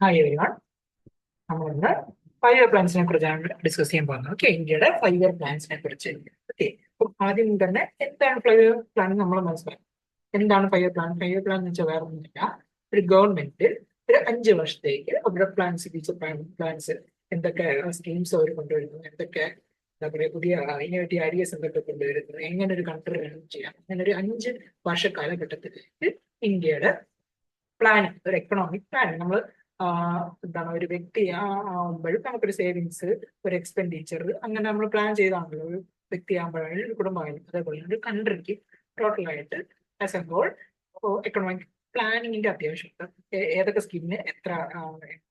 Hi everyone. നമ്മളിന്ന് 5 year പ്ലാൻസിനെ കുറിച്ചാണ് discuss ചെയ്യാൻ പോകുന്നത്. ഓക്കെ, ഇന്ത്യയുടെ 5 ഇയർ പ്ലാൻസിനെ കുറിച്ച്. ഓക്കെ, അപ്പം ആദ്യം തന്നെ എന്താണ് 5 ഇയർ പ്ലാൻ നമ്മൾ മനസ്സിലാക്കും. എന്താണ് 5 ഇയർ പ്ലാൻ? 5 ഇയർ പ്ലാൻ എന്ന് വെച്ചാൽ വേറെ ഒന്നുമില്ല, ഒരു ഗവൺമെന്റ് ഒരു 5 വർഷത്തേക്ക് അവരുടെ പ്ലാൻസ്, ഫ്യൂച്ചർ പ്ലാൻസ്, എന്തൊക്കെ സ്കീംസ് അവർ കൊണ്ടുവരുന്നു, എന്തൊക്കെ എന്താ പറയുക, പുതിയ ഇന്നോവേറ്റീവ് ഐഡിയസ് എന്തൊക്കെ കൊണ്ടുവരുന്നു, എങ്ങനെ ഒരു കൺട്രി റൺ ചെയ്യാം, അങ്ങനെ ഒരു 5 വർഷ കാലഘട്ടത്തിലേക്ക് ഇന്ത്യയുടെ പ്ലാനിങ്, ഒരു എക്കണോമിക് പ്ലാനിങ് നമ്മൾ എന്താണ്, ഒരു വ്യക്തി ആവുമ്പോഴും നമുക്കൊരു സേവിങ്സ്, ഒരു എക്സ്പെൻഡിച്ചർ, അങ്ങനെ നമ്മൾ പ്ലാൻ ചെയ്താണല്ലോ ഒരു വ്യക്തി ആകുമ്പോഴായാലും ഒരു കുടുംബമായാലും അതേപോലെ ഒരു കൺട്രിക്ക് ടോട്ടലായിട്ട് ആസ് എ ഹോൾ എക്കണോമിക് പ്ലാനിങ്ങിന്റെ അത്യാവശ്യമുണ്ട്. ഏതൊക്കെ സ്കീമിന് എത്ര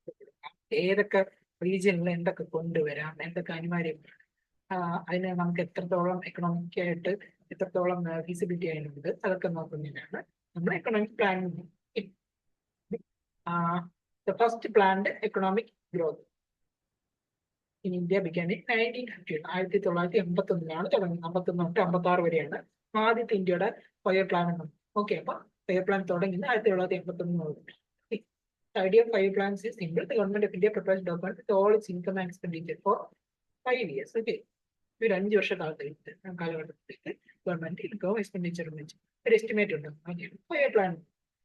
കൊടുക്കാം, ഏതൊക്കെ റീജിയനിൽ എന്തൊക്കെ കൊണ്ടുവരാം, എന്തൊക്കെ അനിവാര്യമാണ്, അതിന് നമുക്ക് എത്രത്തോളം എക്കണോമിക്കായിട്ട് എത്രത്തോളം ഫീസിബിലിറ്റി അതിനുണ്ട്, അതൊക്കെ നോക്കുന്നതിനാണ് നമ്മൾ economic planning. The first planned economic growth in India began in 1950. 1951 തുടങ്ങി. 51 തൊട്ട് 56 വരെയാണ് ആദ്യത്തെ ഇന്ത്യയുടെ 5 ഇയർ പ്ലാൻ. ഓക്കെ, അപ്പൊ 5 ഇയർ പ്ലാൻ തുടങ്ങുന്നത് 1951. The idea of 5 plans is simple. The government of India prepares document with all its income and expenditure for 5 years. Okay, ഒരു 5 വർഷ കാലഘട്ടത്തിലേക്ക് government income expenditure വെച്ച് ഒരു എസ്റ്റിമേറ്റ് ഉണ്ട്. 5 year plan.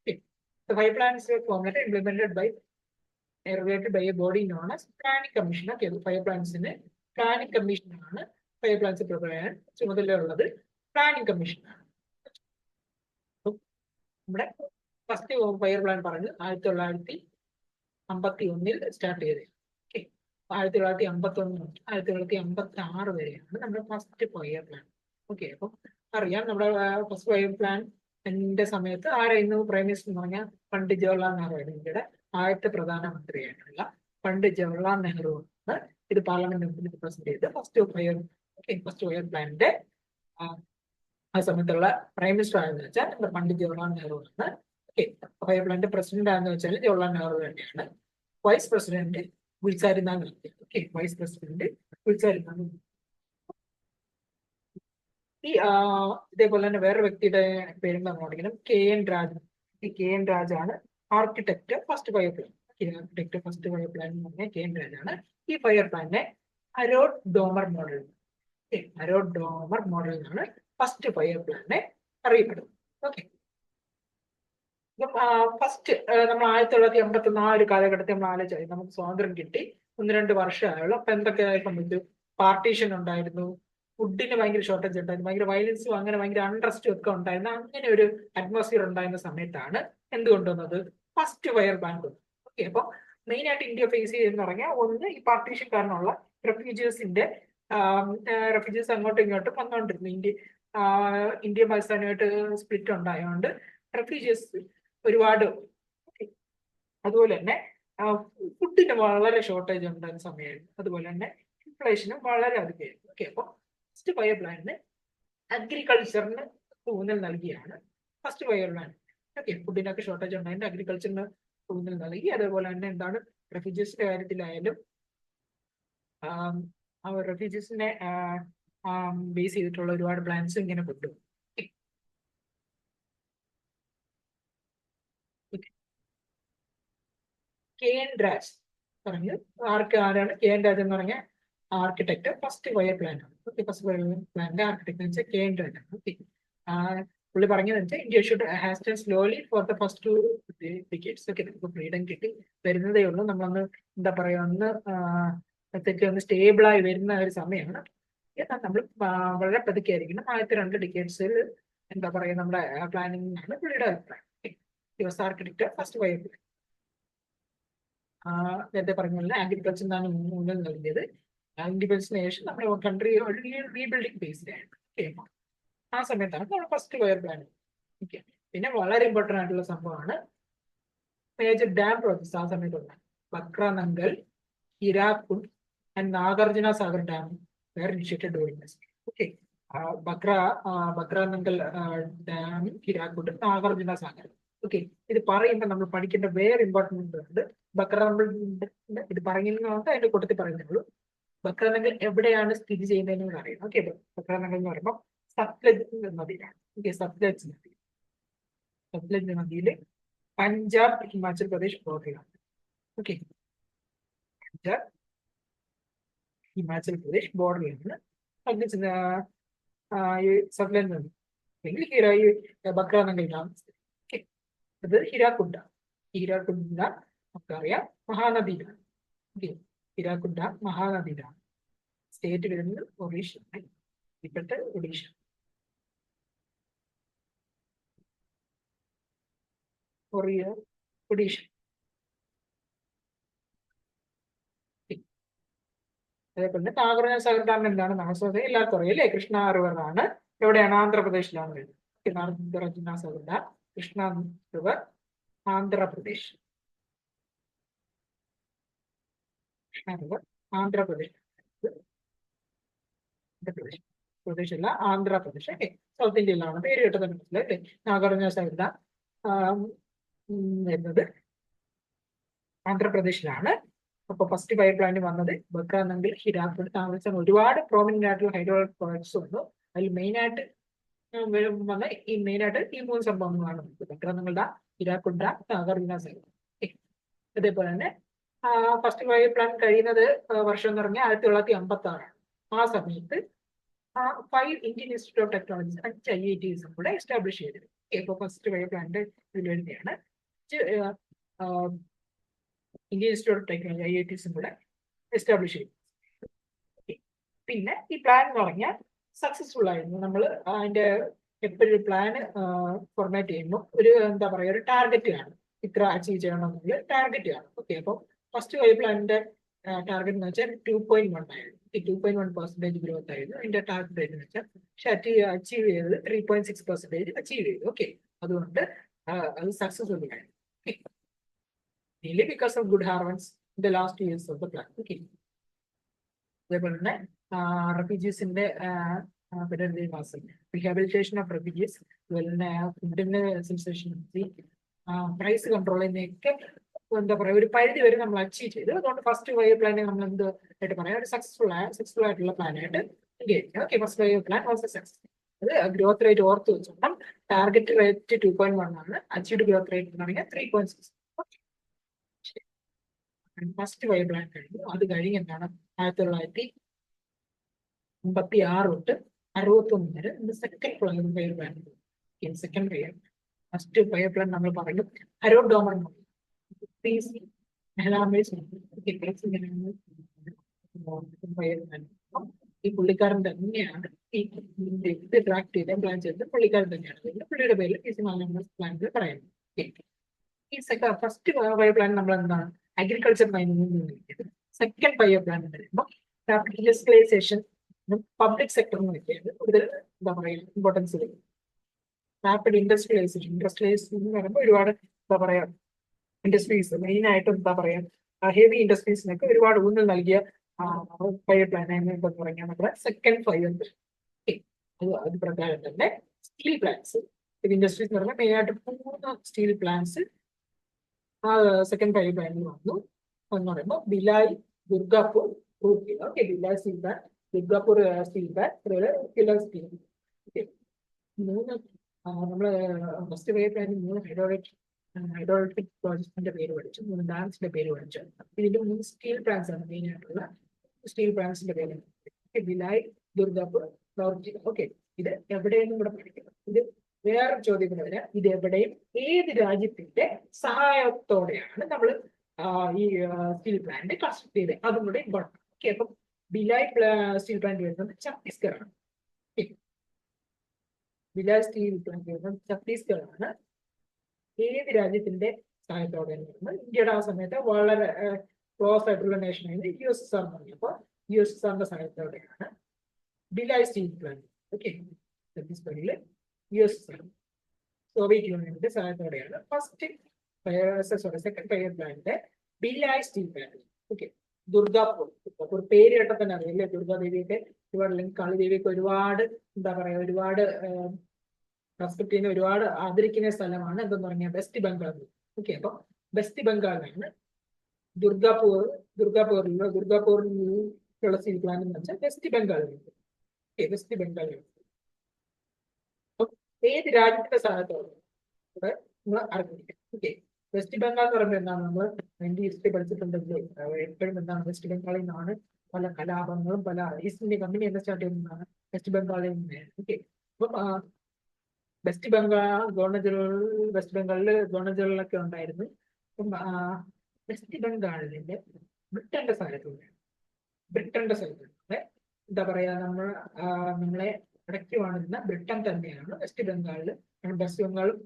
The 5 plans were formulated and implemented by regulated by a body known as Planning Commission. Okay, 5 പ്ലാൻസിന് planning കമ്മീഷനാണ് 5 plans prepare ചെയ്യാൻ ചുമതലയുള്ളത്. Planning കമ്മീഷനാണ്. നമ്മുടെ ഫസ്റ്റ് 5 ഇയർ പ്ലാൻ പറഞ്ഞത് 1951 സ്റ്റാർട്ട് ചെയ്തത്. ഓക്കെ, 1951 1956 വരെയാണ് നമ്മുടെ ഫസ്റ്റ് 5 ഇയർ പ്ലാൻ. ഓക്കെ, അപ്പം അറിയാം നമ്മുടെ ഫസ്റ്റ് 5 ഇയർ പ്ലാൻ എന്റെ സമയത്ത് ആരായിരുന്നു പ്രൈം മിനിസ്റ്റർ എന്ന് പറഞ്ഞാൽ പണ്ഡിറ്റ് ജവഹർലാൽ നെഹ്റു ആയിരുന്നു. ഇന്ത്യയുടെ ആദ്യത്തെ പ്രധാനമന്ത്രിയായിട്ടുള്ള പണ്ഡിറ്റ് ജവഹർലാൽ നെഹ്റു ആണ് ഇത് പാർലമെന്റ് മുമ്പിൽ പ്രസന്റ് ചെയ്ത് first 5 year. Okay, first 5 year പ്ലാനിന്റെ ആ സമയത്തുള്ള പ്രൈം മിനിസ്റ്റർ ആണെന്ന് വെച്ചാൽ പണ്ഡിറ്റ് ജവഹർലാൽ നെഹ്റു ആണ്. ഓക്കെ, 5 ഇയർ പ്ലാനിന്റെ പ്രസിഡന്റ് ആണെന്ന് വെച്ചാൽ ജവഹർലാൽ നെഹ്റു തന്നെയാണ്. Vice president Gulzari Nath. Okay, vice president Gulzari Nath. ഈ ഇതേപോലെ തന്നെ വേറെ വ്യക്തിയുടെ പേരെന്താണെന്നുണ്ടെങ്കിലും KN രാജ്. ഈ KN രാജാണ് architect first 5 year plan. Architect first 5 year plan എന്ന് പറഞ്ഞാൽ KN രാജാണ്. ഈ 5 ഇയർ പ്ലാനിനെ Harrod Domar model, Harrod Domar model എന്നാണ് ഫസ്റ്റ് 5 ഇയർ പ്ലാനിനെ അറിയപ്പെടുന്നത്. ഓക്കെ, ഫസ്റ്റ് നമ്മൾ 1951 ആ ഒരു കാലഘട്ടത്തിൽ നമ്മൾ ആലോചിച്ചാൽ നമുക്ക് സ്വാതന്ത്ര്യം കിട്ടി 1-2 വർഷമായുള്ളൂ. അപ്പൊ എന്തൊക്കെ സംബന്ധിച്ചു? പാർട്ടീഷൻ ഉണ്ടായിരുന്നു, ഫുഡിന് ഭയങ്കര ഷോർട്ടേജ് ഉണ്ടായിരുന്നു, ഭയങ്കര വയലൻസും അങ്ങനെ ഭയങ്കര അൺട്രസ്റ്റും ഒക്കെ ഉണ്ടായിരുന്ന അങ്ങനെ ഒരു അറ്റ്മോസ്ഫിയർ ഉണ്ടായിരുന്ന സമയത്താണ് എന്ത് കൊണ്ടുവന്നത്? ഫസ്റ്റ് 5 ഇയർ പ്ലാൻ കൊണ്ടു. ഓക്കെ, അപ്പൊ മെയിൻ ആയിട്ട് ഇന്ത്യ ഫേസ് ചെയ്തെന്ന് പറഞ്ഞാൽ ഒന്ന് ഈ പാർട്ടീഷൻ കാരണമുള്ള റെഫ്യൂജീസിന്റെ റെഫ്യൂജീസ് അങ്ങോട്ടും ഇങ്ങോട്ടും വന്നുകൊണ്ടിരുന്നു. ഇന്ത്യ പാകിസ്ഥാനുമായിട്ട് സ്പ്ലിറ്റ് ഉണ്ടായതുകൊണ്ട് റെഫ്യൂജീസ് ഒരുപാട്. അതുപോലെ തന്നെ ഫുഡിന് വളരെ ഷോർട്ടേജ് ഉണ്ടായിരുന്ന സമയമായിരുന്നു. അതുപോലെ തന്നെ ഇൻഫ്ലേഷനും വളരെ അധികമായിരുന്നു. ഓക്കെ, അപ്പൊ ഫസ്റ്റ് 5 ഇയർ പ്ലാനിന് അഗ്രികൾച്ചറിന് ഊന്നൽ നൽകിയാണ് ഫസ്റ്റ് 5 ഇയർ പ്ലാൻ. ഓക്കെ, ഫുഡിനൊക്കെ ഷോർട്ടേജ് ഉണ്ടായിട്ട് അഗ്രികൾച്ചറിന് ഊന്നൽ നൽകി. അതേപോലെ തന്നെ എന്താണ് റെഫ്യൂജീസിന്റെ കാര്യത്തിലായാലും റെഫ്യൂജീസിനെ ബേസ് ചെയ്തിട്ടുള്ള ഒരുപാട് പ്ലാൻസ് ഇങ്ങനെ കൊണ്ടുപോകും. KN രാജ് പറഞ്ഞു. ആരാണ് KN രാജ് എന്ന് പറഞ്ഞ ആർക്കിടെക്ട് ഫസ്റ്റ് 5 ഇയർ പ്ലാൻ ആണ്. ഓക്കെ, ഫസ്റ്റ് 5 ഇയർ പ്ലാനിന്റെ ആർക്കിടെക്ട് വെച്ചാൽ KN രാജ് ആണ്. ഓക്കെ, പുള്ളി പറഞ്ഞതെന്ന് വെച്ചാൽ India should has slowly for the first 2 decades. Okay, നമുക്ക് ഫ്രീഡം കിട്ടി വരുന്നതേ ഉള്ളൂ, നമ്മളൊന്ന് എന്താ പറയുക, ഒന്ന് സ്റ്റേബിളായി വരുന്ന ഒരു സമയമാണ്. നമ്മൾ വളരെ പതുക്കെയായിരിക്കണം. ആദ്യത്തെ 2 ഡിക്കേഡ്സിൽ എന്താ പറയുക, നമ്മുടെ പ്ലാനിങ്ങിനാണ് പുള്ളിയുടെ അഭിപ്രായം. Architect first 5 year plan. നേരത്തെ പറഞ്ഞ പോലെ അഗ്രികൾച്ചറിനാണ് ഊന്നൽ നൽകിയത്. ഇൻഡിപെൻഡൻസിന് ശേഷം നമ്മുടെ കൺട്രി റീബിൽഡിംഗ് ബേസ്ഡ് ആണ്. ഓക്കെ, ആ സമയത്താണ് നമ്മൾ ഫസ്റ്റ് 5 ഇയർ പ്ലാൻ. ഓക്കെ, പിന്നെ വളരെ ഇമ്പോർട്ടൻ്റ് ആയിട്ടുള്ള സംഭവമാണ് മേജർ ഡാം പ്രോജക്ട്സ് ആ സമയത്തുള്ള Bhakra Nangal, Hirakud and Nagarjuna Sagar dam were initiated during this. Okay, Bhakra Nangal dam, Hirakud, Nagarjuna Sagar. Okay, ഇത് പറയുമ്പോൾ നമ്മൾ പഠിക്കേണ്ട വേറെ ഇമ്പോർട്ടൻ്റ് ഉണ്ട്. ബക്രാനങ്കൽ ഇത് പറയുന്നത് അതിന്റെ കൂട്ടത്തിൽ പറയുന്നുള്ളൂ. ബക്രാനങ്കൽ എവിടെയാണ് സ്ഥിതി ചെയ്യുന്നതെന്ന് അറിയാം. ഓക്കെ, ബക്രാനങ്കൽ എന്ന് പറയുമ്പോൾ സത്ലജ് നദിയിലാണ്. ഓക്കെ, സത്ലജ് നദി, സത്ലജ് നദിയില് പഞ്ചാബ് ഹിമാചൽ പ്രദേശ് ബോർഡറിലാണ്. ഓക്കെ. ഹിമാചൽ പ്രദേശ് ബോർഡറിലാണ് ഈ സബ്ലൻഡ് അല്ലെങ്കിൽ ബക്രാനങ്കൽ ഡാം. അത് ഹിരാക്കുണ്ട. ഹിരാക്കുണ്ട നമുക്കറിയാം മഹാനദിയിലാണ്. ഓക്കെ, ഹിരാക്കുണ്ട മഹാനദിയിലാണ്. സ്റ്റേറ്റ് വരുന്നത് ഒറീഷ, ഇപ്പോഴത്തെ ഒഡീഷ. ഒഡീഷ. അതേപോലെ നാഗർജുന സാഗർ ഡാം എന്താണ് നമുക്ക് എല്ലാവർക്കും അറിയാം അല്ലേ? കൃഷ്ണ റിവറാണ്. എവിടെയാണ്? ആന്ധ്രാപ്രദേശിലാണ് വരുന്നത്. നാഗർജുന Sagar dam, Krishna river, Andhra Pradesh. Krishna river Andhra Pradesh. Pradesh അല്ല, ആന്ധ്രാപ്രദേശ്. ഓക്കെ, സൗത്ത് ഇന്ത്യയിലാണ്. പേര് കേട്ടത് മനസ്സിലായി. നാഗർജുന സാഗർ ഡാം വരുന്നത് ആന്ധ്രാപ്രദേശിലാണ്. അപ്പൊ ഫസ്റ്റ് പൈപ്പ് പ്ലാന്റ് വന്നത് ബക്രാനങ്കൽ, ഹിരാക്കുണ്ട്. താമസിച്ച ഒരുപാട് പ്രോമിനന്റ് ആയിട്ടുള്ള ഹൈഡ്രോ പ്രോജക്ട്സ് വന്നു. അതിൽ മെയിനായിട്ട് വന്ന ഈ മൂന്ന് സംഭവങ്ങളാണ്. ബക്രാനങ്കൽ ഡാം, ഹിരാക്കുണ്ട, നാഗർജുന സാഗർ. അതേപോലെ തന്നെ ഫസ്റ്റ് പൈപ്പ് പ്ലാന്റ് കഴിയുന്നത് വർഷം എന്ന് പറഞ്ഞാൽ 1956. ആ സമയത്ത് 5 Indian institute of technologies, 5 IITs കൂടെ എസ്റ്റാബ്ലിഷ് ചെയ്തത്. ഇപ്പോൾ ഫസ്റ്റ് പൈപ്പ് പ്ലാന്റ് ഇതിൽ വരുന്നതാണ്. Indian institute of technology IITs കൂടെ എസ്റ്റാബ്ലിഷ് ചെയ്തു. പിന്നെ ഈ പ്ലാൻ എന്ന് പറഞ്ഞാൽ സക്സസ്ഫുൾ ആയിരുന്നു. നമ്മൾ അതിന്റെ എപ്പോഴും പ്ലാൻ ഫോർമാറ്റ് ചെയ്യുമ്പോൾ ഒരു എന്താ പറയുക, ഒരു ടാർഗറ്റ് ആണ്. ഇത്ര അച്ചീവ് ചെയ്യണമെങ്കിൽ ടാർഗറ്റ് ആണ്. ഓക്കെ, അപ്പോൾ ഫസ്റ്റ് പൈപ്പ് പ്ലാനിന്റെ ടാർഗറ്റ് എന്ന് വെച്ചാൽ 2.1 ആയിരുന്നു. 2.1% ഗ്രോത്ത് ആയിരുന്നു അതിന്റെ ടാർഗറ്റ് എന്ന് വെച്ചാൽ. പക്ഷെ അച്ചീവ് ചെയ്തത് 3.6% അച്ചീവ് ചെയ്തു. ഓക്കെ, അതുകൊണ്ട് അത് സക്സസ്ഫുൾ ആയിരുന്നു. Mainly because of good harvests in the last years of the plant. Okay. അതേപോലെ തന്നെ റെഫ്യൂജീസിന്റെ റീഹാബിലിറ്റേഷൻ ഓഫ് റെഫ്യൂജീസ്, അതുപോലെ തന്നെ ഫുഡിന്റെ സെൻസേഷൻസി, പ്രൈസ് കൺട്രോൾ എന്നൊക്കെ എന്താ പറയുക ഒരു പരിധി വരെ നമ്മൾ അച്ചീവ് ചെയ്തു. അതുകൊണ്ട് ഫസ്റ്റ് പൈപ്പ് പ്ലാനെ നമ്മൾ എന്ത് ആയിട്ട് പറയാം, ഒരു സക്സസ്ഫുൾ ആയിട്ടുള്ള പ്ലാനായിട്ട് എൻഗേജ് ചെയ്യാം. Okay, first pipe plan was A success. അത് ഗ്രോത്ത് റേറ്റ് ഓർത്ത് വെച്ചോണം. ടാർഗറ്റ് റേറ്റ് 2.1 ആണ്. അച്ചീവ്ഡ് ഗ്രോത്ത് റേറ്റ് എന്ന് പറഞ്ഞാൽ 3.6. ഫസ്റ്റ് പൈപ്പ് പ്ലാൻ കഴിഞ്ഞു. അത് കഴിഞ്ഞ് എന്താണ് 1956 തൊട്ട് 61 വരെ second pipe plan. Second pipe first pipe plan നമ്മൾ പറഞ്ഞു ഹരോഡ് ഡോമർ. ഈ പുള്ളിക്കാരൻ തന്നെയാണ് ഇത് ട്രാക്ട് ചെയ്ത് പ്ലാൻ ചെയ്തത്. പുള്ളിക്കാരൻ തന്നെയാണ്. പുള്ളിയുടെ പേരിൽ പ്ലാനിൽ പറയുന്നത്. ഈ ഫസ്റ്റ് പൈപ്പ് പ്ലാൻ നമ്മൾ എന്താണ് agriculture mining. Second pipe plan എന്ന് പറയുമ്പോൾ ഇൻഡസ്ട്രിയലൈസേഷൻ, പബ്ലിക് സെക്ടർ എന്ന് വെക്കുന്നത് കൂടുതൽ എന്താ പറയുക ഇമ്പോർട്ടൻസ് വരും. റാപ്പിഡ് ഇൻഡസ്ട്രിയലൈസേഷൻ എന്ന് പറയുമ്പോൾ ഒരുപാട് എന്താ പറയാ ഇൻഡസ്ട്രീസ്, മെയിൻ ആയിട്ടും എന്താ പറയാ ഹെവി ഇൻഡസ്ട്രീസിനൊക്കെ ഒരുപാട് ഊന്നൽ നൽകിയ പൈപ്പ് പ്ലാൻ എന്ന് പറഞ്ഞാൽ നമ്മുടെ സെക്കൻഡ് പൈപ്പ്. അത് പ്രകാരം തന്നെ സ്റ്റീൽ പ്ലാന്റ്സ്, ഇൻഡസ്ട്രീസ് എന്ന് പറഞ്ഞാൽ മെയിൻ ആയിട്ട് 3 സ്റ്റീൽ പ്ലാന്റ്സ് സെക്കൻഡ് പൈപ്പ് പ്ലാനിൽ വന്നു എന്ന് പറയുമ്പോൾ Bhilai, Durgapur, Rourkela. Okay, Bhilai steel plant, Durgapur steel plant, അതുപോലെ കില സ്റ്റീൽ. ഓക്കെ, 3 നമ്മള് ഫസ്റ്റ് പൈപ്പ് പ്ലാനിൽ 3 ഹൈഡ്രോളിക് പ്രോജക്റ്റിന്റെ പേര് പഠിച്ചു, 3 ഡാംസിന്റെ പേര് പഠിച്ചു. ഇതിന്റെ 3 സ്റ്റീൽ പ്ലാന്റ്സ് ആണ് മെയിൻ ആയിട്ടുള്ള സ്റ്റീൽ പ്ലാന്റ്സിന്റെ പേര്. ഭിലായ്, ദുർഗാപൂർ, റൂർക്കേല. ഓക്കെ, ഇത് എവിടെയെന്നും കൂടെ പഠിക്കണം. ഇത് വേറെ ചോദ്യം വരാം. ഇത് എവിടെയും ഏത് രാജ്യത്തിന്റെ സഹായത്തോടെയാണ് നമ്മൾ ഈ സ്റ്റീൽ പ്ലാന്റ് കൺസ്ട്രക്ട് ചെയ്തത്, അതും കൂടെ ഇമ്പോർട്ടൻ്റ്. ഓക്കെ, അപ്പം ഭിലായ് സ്റ്റീൽ പ്ലാന്റ് വരുന്നത് ഛത്തീസ്ഗഡ് ആണ്. ഭിലായ് സ്റ്റീൽ പ്ലാന്റ് വരുന്നത് ഛത്തീസ്ഗഡ് ആണ്. ഏത് രാജ്യത്തിന്റെ സഹായത്തോടെയാണ് വരുന്നത്? ഇന്ത്യയുടെ ആ സമയത്ത് വളരെ ക്ലോസ് ആയിട്ടുള്ള നേഷൻ ആയിരുന്നു USSR എന്ന് പറഞ്ഞപ്പോൾ USSRന്റെ സഹായത്തോടെയാണ് ഭിലായ് സ്റ്റീൽ പ്ലാന്റ്. ഓക്കെ, ഛത്തീസ്ഗഡില് USSR സോവിയറ്റ് യൂണിയന്റെ സഹായത്തോടെയാണ് second five plant Bhilai steel plant. Okay, Durgapur പേര് കേട്ടാൽ തന്നെ അറിയില്ലേ, ദുർഗാദേവിയൊക്കെ ഒരുപാട്, അല്ലെങ്കിൽ കാളിദേവിയൊക്കെ ഒരുപാട് എന്താ പറയാ ഒരുപാട് റെസ്പെക്ട് ചെയ്യുന്ന, ഒരുപാട് ആദരിക്കുന്ന സ്ഥലമാണ് എന്തെന്ന് പറഞ്ഞാൽ വെസ്റ്റ് ബംഗാൾ. ഓക്കെ, അപ്പൊ വെസ്റ്റ് ബംഗാളിലാണ് ദുർഗാപൂരിലുള്ള സ്റ്റീൽ പ്ലാന്റ് എന്ന് വെച്ചാൽ വെസ്റ്റ് ബംഗാളിലുണ്ട്. ഓക്കെ, വെസ്റ്റ് ബംഗാളിലുണ്ട്. ഏത് രാജ്യത്തിന്റെ സഹായത്തോടെ നമ്മൾ അറിഞ്ഞിരിക്കണം. ഓക്കെ, വെസ്റ്റ് ബംഗാൾ എന്ന് പറയുമ്പോൾ എന്താണ്, നമ്മൾ ഇന്ത്യ ഹിസ്റ്ററി പഠിച്ചിട്ടുണ്ടെങ്കിൽ എപ്പോഴും എന്താണ് വെസ്റ്റ് ബംഗാളിൽ നിന്നാണ് പല കലാപങ്ങളും പല ഈസ്റ്റ് ഇന്ത്യ കമ്പനി ഒക്കെ സ്റ്റാർട്ട് ചെയ്യുന്നതാണ് വെസ്റ്റ് ബംഗാളിൽ നിന്ന്. ഓക്കെ, അപ്പം വെസ്റ്റ് ബംഗാൾ വെസ്റ്റ് ബംഗാളിൽ ഗവർണർ ജനറലൊക്കെ ഉണ്ടായിരുന്നു. അപ്പം വെസ്റ്റ് ബംഗാളിന്റെ ബ്രിട്ടന്റെ സ്ഥലത്തുണ്ട് എന്താ പറയാ, നമ്മളെ അടയ്ക്കുവാണെന്ന ബ്രിട്ടൻ തന്നെയാണ് വെസ്റ്റ് ബംഗാളിൽ. വെസ്റ്റ് ബംഗാളും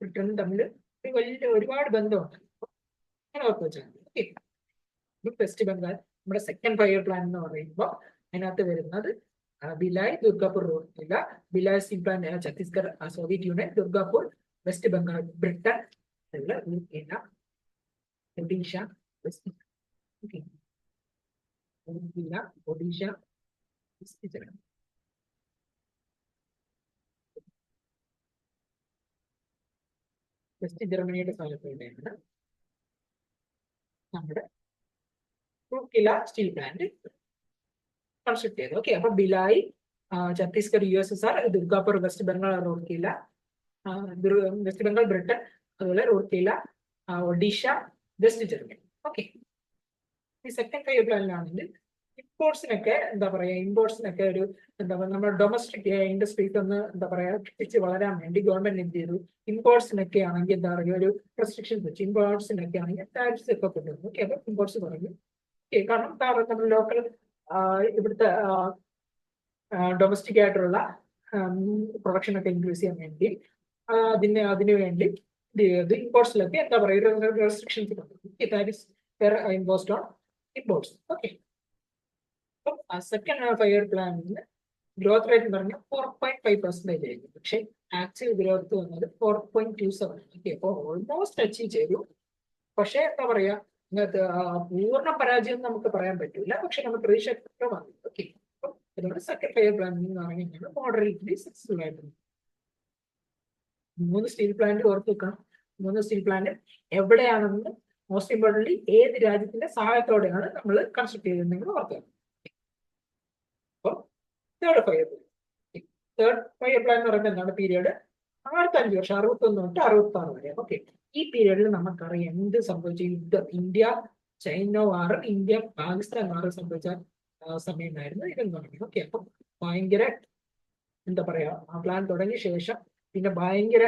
ബ്രിട്ടനും തമ്മിൽ ഒരുപാട് ബന്ധമുണ്ട്. അങ്ങനെ ഓർത്ത് വെച്ചാൽ ഓക്കെ. വെസ്റ്റ് ബംഗാൾ നമ്മുടെ സെക്കൻഡ് 5 ഇയർ പ്ലാൻ എന്ന് പറയുമ്പോൾ അതിനകത്ത് വരുന്നത് Bhilai, Durgapur, Rourkela, Bhilai steel plant Chhattisgarh Soviet Union, Durgapur West Bengal Britain, Rourkela Odisha West Odisha West ജർമ്മനിയുടെ സ്ഥലത്തുകൂടെയാണ് നമ്മുടെ റൂർക്കേല സ്റ്റീൽ പ്ലാന്റ് കൺസ്ട്രക്ട് ചെയ്തത്. ഓക്കെ, അപ്പൊ Bhilai Chhattisgarh USSR, Durgapur West Bengal, Rourkela West Bengal Britain, അതുപോലെ Rourkela Odisha West Germany. Okay, ഈ സെക്കൻഡ് 5 ഇയർ പ്ലാനിലാണെങ്കിൽ ഇമ്പോർട്സിനൊക്കെ എന്താ പറയാ, ഇമ്പോർട്സിനൊക്കെ ഒരു എന്താ പറയുക, നമ്മുടെ ഡൊമസ്റ്റിക് ഇൻഡസ്ട്രീസ് ഒന്ന് എന്താ പറയാ തിരിച്ച് വളരാൻ വേണ്ടി ഗവൺമെന്റ് എന്ത് ചെയ്തു, ഇമ്പോർട്സിനൊക്കെ ആണെങ്കിൽ എന്താ പറയുക ഒരു റെസ്ട്രിക്ഷൻസ് വെച്ചു. ഇമ്പോർട്സിനൊക്കെ ആണെങ്കിൽ ടാക്സ് ഒക്കെ കൊണ്ടുവന്നു. ഓക്കെ, അപ്പൊ ഇമ്പോർട്സ് കുറഞ്ഞു. ഓക്കെ, കാരണം നമ്മുടെ ലോക്കൽ ഇവിടുത്തെ ഡൊമസ്റ്റിക് ആയിട്ടുള്ള പ്രൊഡക്ഷൻ ഒക്കെ ഇൻക്രീസ് ചെയ്യാൻ വേണ്ടി അതിനു വേണ്ടി ഇമ്പോർട്സിലൊക്കെ എന്താ പറയുക റെസ്ട്രിക്ഷൻസ് കൊണ്ടുവന്നു. Imposed on imports. Okay, second 5 year പ്ലാനിന് ഗ്രോത്ത് റേറ്റ് എന്ന് പറഞ്ഞാൽ 4.5% ആയിരുന്നു. പക്ഷെ ആക്ച്വൽ ഗ്രോത്ത് വന്നത് 4.27. ഓക്കെ, അപ്പോൾ ഓൾമോസ്റ്റ് അച്ചീവ് ചെയ്തു. പക്ഷെ എന്താ പറയാ, ഇങ്ങനത്തെ പൂർണ്ണ പരാജയം നമുക്ക് പറയാൻ പറ്റില്ല. പക്ഷെ നമ്മൾ പ്രതീക്ഷ വന്നു. ഓക്കെ, അപ്പം അതുകൊണ്ട് സെക്കൻഡ് 5 ഇയർ പ്ലാനിൽ എന്ന് പറഞ്ഞാൽ മോഡറേറ്റ്ലി സക്സസ്ഫുൾ ആയിരുന്നു. 3 സ്റ്റീൽ പ്ലാന്റ് ഓർത്ത് വെക്കണം. 3 സ്റ്റീൽ പ്ലാന്റ് എവിടെയാണെന്ന്, മോസ്റ്റ് ഇമ്പോർട്ടൻ്റ്ലി ഏത് രാജ്യത്തിന്റെ സഹായത്തോടെയാണ് നമ്മൾ കൺസ്ട്രക്ട് ചെയ്തതെന്ന് ഓർത്ത് വെക്കണം. അപ്പോൾ തേർഡ് 5 ഇയർ പ്ലാൻ എന്ന് പറയുമ്പോൾ എന്താണ് പീരീഡ് 65 വർഷം, 61 തൊട്ട് 66 വരെ. ഓക്കെ, ഈ പീരീഡിൽ നമുക്കറിയാം എന്ത് സംഭവിച്ചു. യുദ്ധം, India China war, India Pakistan war സംഭവിച്ച സമയം ഉണ്ടായിരുന്നു ഇതെന്ന് പറഞ്ഞു. ഓക്കെ, അപ്പം ഭയങ്കര എന്താ പറയാ, ആ പ്ലാൻ തുടങ്ങിയ ശേഷം പിന്നെ ഭയങ്കര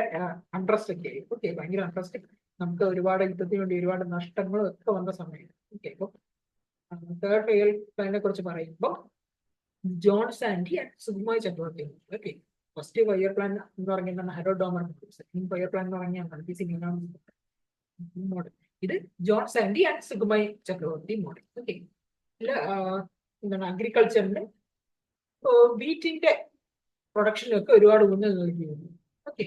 അൺട്രസ്റ്റ് ഒക്കെ ആയി. ഓക്കെ, ഭയങ്കര അൺട്രസ്റ്റ്, നമുക്ക് ഒരുപാട് യുദ്ധത്തിന് വേണ്ടി ഒരുപാട് നഷ്ടങ്ങളും ഒക്കെ വന്ന സമയം. ഓക്കെ, അപ്പം തേർഡ് 5 ഇയർ പ്ലാനിനെ കുറിച്ച് പറയുമ്പോൾ ജോൺ സാൻഡി ആൻഡ് സുകുമായ് ചക്രവർത്തി. ഓക്കെ, ഫസ്റ്റ് 5 ഇയർ പ്ലാൻ എന്ന് പറഞ്ഞാൽ hero Domar, second 5 year plan എന്ന് പറഞ്ഞാൽ മോഡൽ. ഇത് ജോൺ സാൻഡി ആൻഡ് സുകുമായ് ചക്രവർത്തി മോഡൽ. ഓക്കെ, എന്താണ് അഗ്രികൾച്ചറിന് വീറ്റിന്റെ പ്രൊഡക്ഷനൊക്കെ ഒരുപാട് ഊന്നൽ നൽകിയിരുന്നു. ഓക്കെ,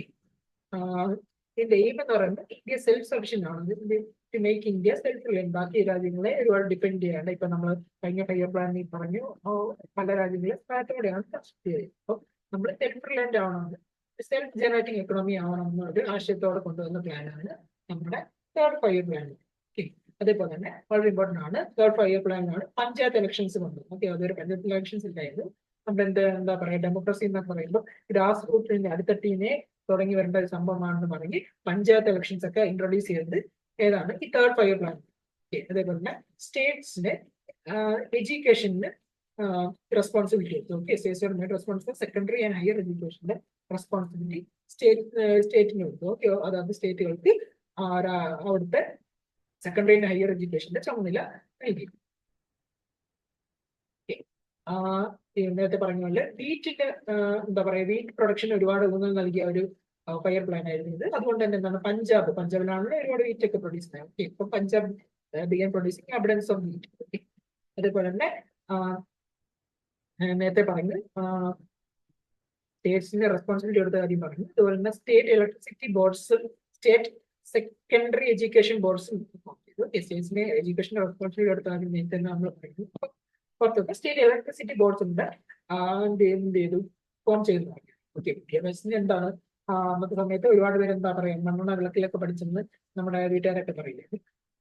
ഇതിന്റെ എയിം എന്ന് പറയുന്നത് ഇന്ത്യ സെൽഫ് സഫിഷ്യന്റ് ആണ്. To make India self reliant, ബാക്കി രാജ്യങ്ങളെ ഒരുപാട് ഡിപ്പെൻഡ് ചെയ്യാണ്ട്. ഇപ്പൊ നമ്മൾ കഴിഞ്ഞ 5 ഇയർ പ്ലാനിൽ പറഞ്ഞു പല രാജ്യങ്ങളെ സ്ട്രാറ്റോടെയാണ് കൺസ്ട്രക്ട് ചെയ്തത്. അപ്പോൾ നമ്മൾ സെൽഫ് റിലയന്റ് ആവണം, സെൽഫ് ജനറേറ്റിംഗ് എക്കണോമി ആവണം എന്നൊരു ആശയത്തോടെ കൊണ്ടുവന്ന പ്ലാനാണ് നമ്മുടെ തേർഡ് 5 ഇയർ പ്ലാൻ. ഓക്കെ, അതേപോലെ തന്നെ വളരെ ഇമ്പോർട്ടന്റ് ആണ് തേർഡ് 5 ഇയർ പ്ലാനിലാണ് പഞ്ചായത്ത് ഇലക്ഷൻസ് കൊണ്ടുവന്നത്. ഓക്കെ, അതൊരു പഞ്ചായത്ത് ഇലക്ഷൻസ് ഉണ്ടായിരുന്നു. നമ്മുടെ എന്താ പറയാ, ഡെമോക്രസി എന്നൊക്കെ പറയുമ്പോൾ ഗ്രാസ് റൂട്ടിന്റെ അടിത്തട്ടിനെ തുടങ്ങി വരേണ്ട ഒരു സംഭവമാണെന്ന് പറഞ്ഞ് പഞ്ചായത്ത് ഇലക്ഷൻസ് ഒക്കെ ഇൻട്രൊഡ്യൂസ് ചെയ്തത് ഏതാണ്, ഈ തേർഡ് 5 ഇയർ പ്ലാൻ. അതേപോലെ തന്നെ സ്റ്റേറ്റ്സിന്റെ എഡ്യൂക്കേഷന് responsibility. Okay, states responsibility secondary and higher എഡ്യൂക്കേഷന്റെ റെസ്പോൺസിബിലിറ്റി സ്റ്റേറ്റിന് കൊടുത്തു. ഓക്കെ, അതായത് സ്റ്റേറ്റുകൾക്ക് അവിടുത്തെ സെക്കൻഡറി ആൻഡ് ഹയർ എഡ്യൂക്കേഷന്റെ ചുമതല നൽകി. നേരത്തെ പറഞ്ഞ പോലെ വീറ്റിന്റെ എന്താ പറയുക, വീറ്റ് പ്രൊഡക്ഷൻ ഒരുപാട് ഊന്നൽ നൽകിയ ഒരു 5 ഇയർ പ്ലാൻ ആയിരുന്നു ഇത്. അതുകൊണ്ട് തന്നെ എന്താണ് പഞ്ചാബിലാണല്ലോ ഒരുപാട് വീറ്റ് ഒക്കെ പ്രൊഡ്യൂസ് ചെയ്യുന്നത്. ഓക്കെ, ഇപ്പൊ Punjab began producing അബഡൻസ് of wheat. Okay, അതേപോലെ തന്നെ നേരത്തെ പറഞ്ഞു സ്റ്റേറ്റ്സിന്റെ റെസ്പോൺസിബിലിറ്റി എടുത്ത കാര്യം പറഞ്ഞു. അതുപോലെ തന്നെ state electricity boards, state secondary education ബോർഡ്സും സ്റ്റേറ്റ്സിന്റെ എഡ്യൂക്കേഷന്റെ റെസ്പോൺസിബിലിറ്റി എടുത്ത കാര്യം നേരത്തെ നമ്മൾ പറഞ്ഞു. പുറത്തൊക്കെ സ്റ്റേറ്റ് ഇലക്ട്രിസിറ്റി ബോർഡ്സ് ഉണ്ട്, എന്ത് ചെയ്തു ഫോം ചെയ്തു. ഓക്കെ, വിദ്യാഭ്യാസത്തിന് എന്താണ് അന്നത്തെ സമയത്ത് ഒരുപാട് പേര് എന്താ പറയാ, മണ്ണെണ്ണ വിളക്കിലൊക്കെ പഠിച്ചെന്ന് നമ്മുടെ വീട്ടുകാരൊക്കെ പറയില്ലേ.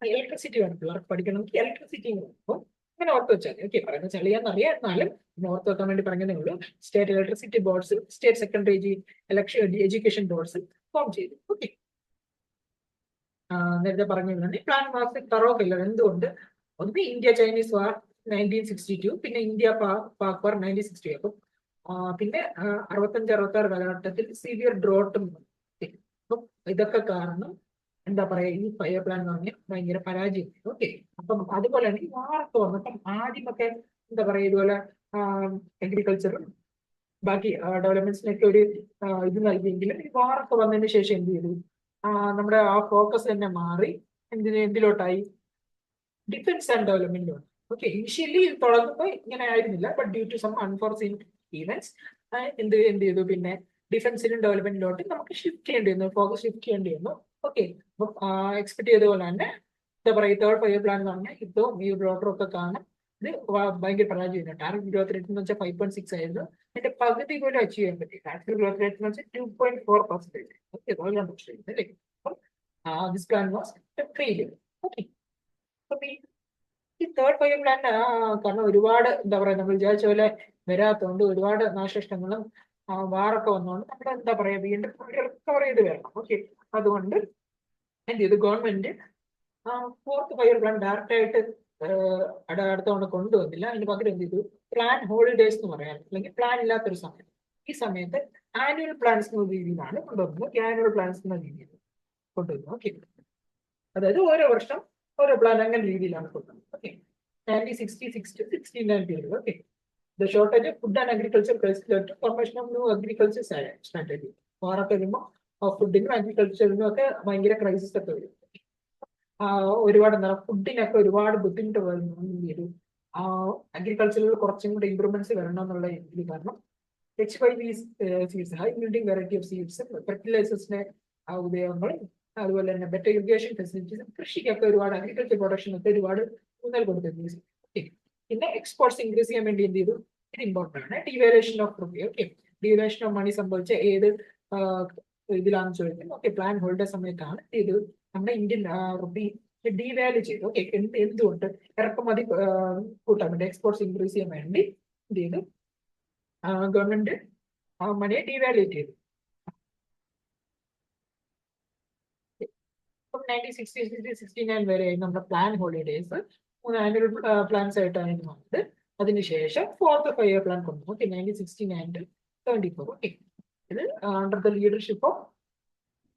ഇലക്ട്രിസിറ്റി വേണം പിള്ളേർക്ക് പഠിക്കണമെങ്കിൽ ഇലക്ട്രിസിറ്റി അപ്പോൾ അങ്ങനെ ഓർത്ത് വെച്ചാൽ. ഓക്കെ, പറയുന്നത് ചെളിയാന്നറിയാം, എന്നാലും ഓർത്ത് വെക്കാൻ വേണ്ടി പറഞ്ഞതേ ഉള്ളൂ. State electricity boards, state secondary education boards form ചെയ്തു. ഓക്കെ, നേരത്തെ പറഞ്ഞിരുന്നത് പ്ലാൻ വാസ് തറോ ഫെയിലർ. എന്തുകൊണ്ട്? ഒന്ന് ഇന്ത്യ ചൈനീസ് വാർ 1962, പിന്നെ ഇന്ത്യ പാക് വാർ 1960. അപ്പം പിന്നെ 65-66 കാലഘട്ടത്തിൽ സിവിയർ ഡ്രോട്ടും. അപ്പം ഇതൊക്കെ കാരണം എന്താ പറയാ, ഈ ഫയർ പ്ലാൻ എന്ന് പറഞ്ഞാൽ ഭയങ്കര പരാജയം. ഓക്കെ, അപ്പം അതുപോലെ തന്നെ ഈ വാറൊക്കെ വന്നപ്പം ആദ്യമൊക്കെ എന്താ പറയാ ഇതുപോലെ അഗ്രികൾച്ചറും ബാക്കി ഡെവലപ്മെന്റ്സിനൊക്കെ ഒരു ഇത് നൽകിയെങ്കിലും ഈ വാറൊക്കെ വന്നതിന് ശേഷം എന്ത് ചെയ്തു? നമ്മുടെ ആ ഫോക്കസ് തന്നെ മാറി എന്തിലോട്ടായി? ഡിഫൻസ് ആൻഡ് ഡെവലപ്മെന്റിലോട്ട്. ഓക്കെ, ഇനിഷ്യലി തുടങ്ങുമ്പോൾ ഇങ്ങനെ ആയിരുന്നില്ല, but due to some unforeseen events എന്ത് ചെയ്തു? പിന്നെ ഡിഫൻസിലും ഡെവലപ്മെന്റിലോട്ട് നമുക്ക് ഷിഫ്റ്റ് ചെയ്യേണ്ടി വന്നു, ഫോക്കസ് ഷിഫ്റ്റ് ചെയ്യേണ്ടി വന്നു. ഓക്കെ, അപ്പം എക്സ്പെക്ട് ചെയ്ത പോലെ തന്നെ എന്താ പറയുക, തേർഡ് ഫയർ പ്ലാൻ എന്ന് പറഞ്ഞാൽ യുദ്ധവും ഈ ബ്ലോട്ടറും ഒക്കെ കാണാൻ ഇത് ഭയങ്കര പരാജയമായിരുന്നു. ടാർഗറ്റ് ഗ്രോത്ത് റേറ്റ് എന്ന് വെച്ചാൽ 5.6 ആയിരുന്നു. അതിന്റെ പകുതി പോലും അച്ചീവ് ചെയ്യാൻ പറ്റി. ആക്ച്വൽ ഗ്രോത്ത് റേറ്റ് എന്ന് വെച്ചാൽ 2.4%. ഓക്കെ, അല്ലേ? അപ്പം this plan was failure. Okay, അപ്പൊ ഈ തേർഡ് ഫയർ പ്ലാൻ കാരണം ഒരുപാട് എന്താ പറയാ നമ്മൾ വിചാരിച്ച പോലെ വരാത്തതുകൊണ്ട് ഒരുപാട് നാശനഷ്ടങ്ങളും വാറൊക്കെ വന്നുകൊണ്ട് നമ്മൾ എന്താ പറയാ വീണ്ടും റിക്കവർ ചെയ്ത് വരണം. ഓക്കെ, അതുകൊണ്ട് എന്ത് ചെയ്തു? Government fourth fire plan direct ആയിട്ട് അടുത്ത തവണ കൊണ്ടുവന്നില്ല. അതിന് പകരം എന്ത് ചെയ്തു? പ്ലാൻ ഹോളിഡേയ്സ് എന്ന് പറയാം, അല്ലെങ്കിൽ പ്ലാൻ ഇല്ലാത്തൊരു സമയം. ഈ സമയത്ത് ആനുവൽ പ്ലാൻസ് എന്ന രീതിയിലാണ് കൊണ്ടുവന്നത്. ആനുവൽ പ്ലാൻസ് എന്ന രീതിയിൽ കൊണ്ടുവന്നു. ഓക്കെ, അതായത് ഓരോ വർഷം ഓരോ പ്ലാൻ അങ്ങനെ രീതിയിലാണ് കൊണ്ടുവന്നത്. Okay, 1966 to 69 period. Okay, the shortage of food and agriculture formation of new agriculture strategy. വാറൊക്കെ വരുമ്പോൾ ഫുഡിനും അഗ്രികൾച്ചറിനും ഒക്കെ ഭയങ്കര ക്രൈസിസ് ഒക്കെ വരും. ഒരുപാട് എന്താ ഫുഡിനൊക്കെ ഒരുപാട് ബുദ്ധിമുട്ട് വരും. അഗ്രികൾച്ചറിൽ കുറച്ചും കൂടി ഇമ്പ്രൂവ്മെന്റ്സ് വരണം എന്നുള്ള ഇത് കാരണം H5 seeds, high yielding variety of seeds, ഫെർട്ടിലൈസേഴ്സിന്റെ ഉപയോഗങ്ങളും അതുപോലെ തന്നെ ബെറ്റർ ഇറിഗേഷൻ ഫെസിലിറ്റീസ്, കൃഷിക്കൊക്കെ ഒരുപാട് അഗ്രികൾച്ചർ പ്രൊഡക്ഷനൊക്കെ ഒരുപാട് ഊന്നൽ കൊടുത്തിരുന്നു. പിന്നെ എക്സ്പോർട്ട്സ് ഇൻക്രീസ് ചെയ്യാൻ വേണ്ടി എന്ത് ചെയ്തു? ഇത് ഇമ്പോർട്ടന്റ് ആണ്. Devaluation of rupee. Okay, devaluation of money സംഭവിച്ച ഏത് ഇതിലാണെന്ന് ചോദിക്കും. ഓക്കെ, പ്ലാൻ ഹോൾഡർ സമയത്താണ് ഇത് നമ്മുടെ ഇന്ത്യൻ റുപ്പി ഡിവാല്യൂ ചെയ്തു. ഓക്കെ, എന്തുകൊണ്ട്? ഇറക്കുമതി കൂട്ടാൻ വേണ്ടി, എക്സ്പോർട്ട്സ് ഇൻക്രീസ് ചെയ്യാൻ വേണ്ടി എന്ത് ചെയ്തു? ഗവൺമെന്റ് മണിയെ ഡിവാല്യൂ ചെയ്തു. 1969 വരെ നമ്മുടെ പ്ലാൻ ഹോളിഡേയ്സ് 3 ആനുവൽ പ്ലാൻസ് ആയിട്ടായിരുന്നു വന്നത്. അതിനുശേഷം ഫോർത്ത് ഫയർ പ്ലാൻ കൊണ്ടുവന്നു. Okay, 1969 to 74. ഓക്കെ, ഇത് അണ്ടർ ദ ലീഡർഷിപ്പ് ഓഫ്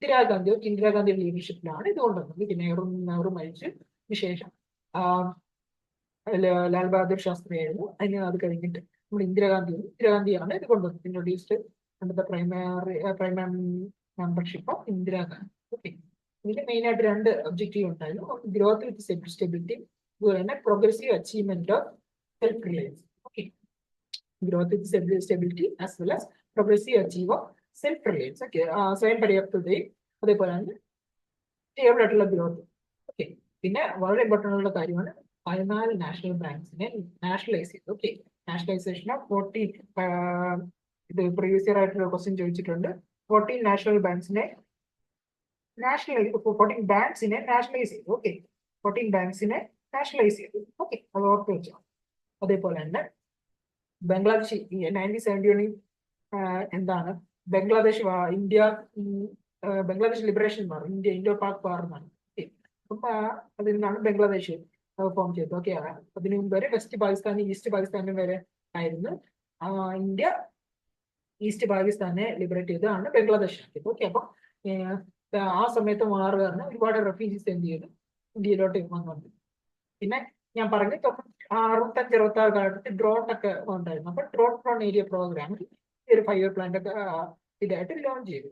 ഇന്ദിരാഗാന്ധിയുടെ ലീഡർഷിപ്പിലാണ് ഇത് കൊണ്ടുവന്നത്. പിന്നെ നെഹ്റു മരിച്ചതിന് ശേഷം ലാൽ ബഹാദൂർ ശാസ്ത്രി ആയിരുന്നു. അത് കഴിഞ്ഞിട്ട് നമ്മുടെ ഇന്ദിരാഗാന്ധിയാണ് ഇത് കൊണ്ടുവന്നത്. Introduced under the primary membership of Indira Gandhi. Okay, ഇതിന്റെ മെയിൻ ആയിട്ട് 2 ഒബ്ജക്റ്റീവ് ഉണ്ടായിരുന്നു. ഗ്രോത്ത് വിത്ത് സ്റ്റെബിലിറ്റി, അതുപോലെ തന്നെ progressive achievement of self Reliance. Okay, growth with stability as well as progressive achieve of self Reliance. Okay, സ്വയം പര്യാപ്തതയും അതേപോലെ തന്നെ സ്റ്റേബിൾ ആയിട്ടുള്ള ഗ്രോത്ത്. ഓക്കെ, പിന്നെ വളരെ ഇമ്പോർട്ടൻ്റ് ഉള്ള കാര്യമാണ് 14 നാഷണൽ ബാങ്ക്സിനെ നാഷണലൈസ് ചെയ്തു. ഓക്കെ, നാഷണലൈസേഷൻ ഓഫ് 14 ഇത് പ്രീവിയസ് ഇയർ ആയിട്ടുള്ള ക്വസ്റ്റ്യൻ ചോദിച്ചിട്ടുണ്ട്. 14 നാഷണൽ ബാങ്ക്സിനെ 14 ബാങ്ക്സിനെ നാഷണലൈസ് ചെയ്തു. ഓക്കെ, 14 ബാങ്ക്സിനെ നാഷണലൈസ് ചെയ്തു. ഓക്കെ, അത് ഓർത്ത് വെച്ചോ. അതേപോലെ തന്നെ ബംഗ്ലാദേശ് 1971 എന്താണ് ബംഗ്ലാദേശ് ബംഗ്ലാദേശ് ലിബറേഷൻ വാർ, ഇൻഡോ പാക് വാർ എന്നാണ്. അപ്പൊ അതിൽ നിന്നാണ് ബംഗ്ലാദേശ് ഫോം ചെയ്തത്. ഓക്കെ, അതിനു മുമ്പ് വരെ വെസ്റ്റ് പാകിസ്ഥാനും ഈസ്റ്റ് പാകിസ്ഥാനും വരെ ആയിരുന്നു. ഇന്ത്യ ഈസ്റ്റ് പാകിസ്ഥാനെ ലിബറേറ്റ് ചെയ്തതാണ് ബംഗ്ലാദേശ്. ഓക്കെ, അപ്പൊ ആ സമയത്ത് വാർ കാരണം ഒരുപാട് റെഫ്യൂജീസ് എന്ത് ചെയ്തു? ഇന്ത്യയിലോട്ട് വന്നു. പിന്നെ ഞാൻ പറഞ്ഞു 65-66 കാലത്ത് ഡ്രോട്ട് ഒക്കെ ഉണ്ടായിരുന്നു. അപ്പൊ ഡ്രോട്ട് പ്രോൺ ഏരിയ പ്രോഗ്രാമിൽ ഒരു ഫയർ പ്ലാന്റ് ഒക്കെ ഇതായിട്ട് ലോഞ്ച് ചെയ്തു.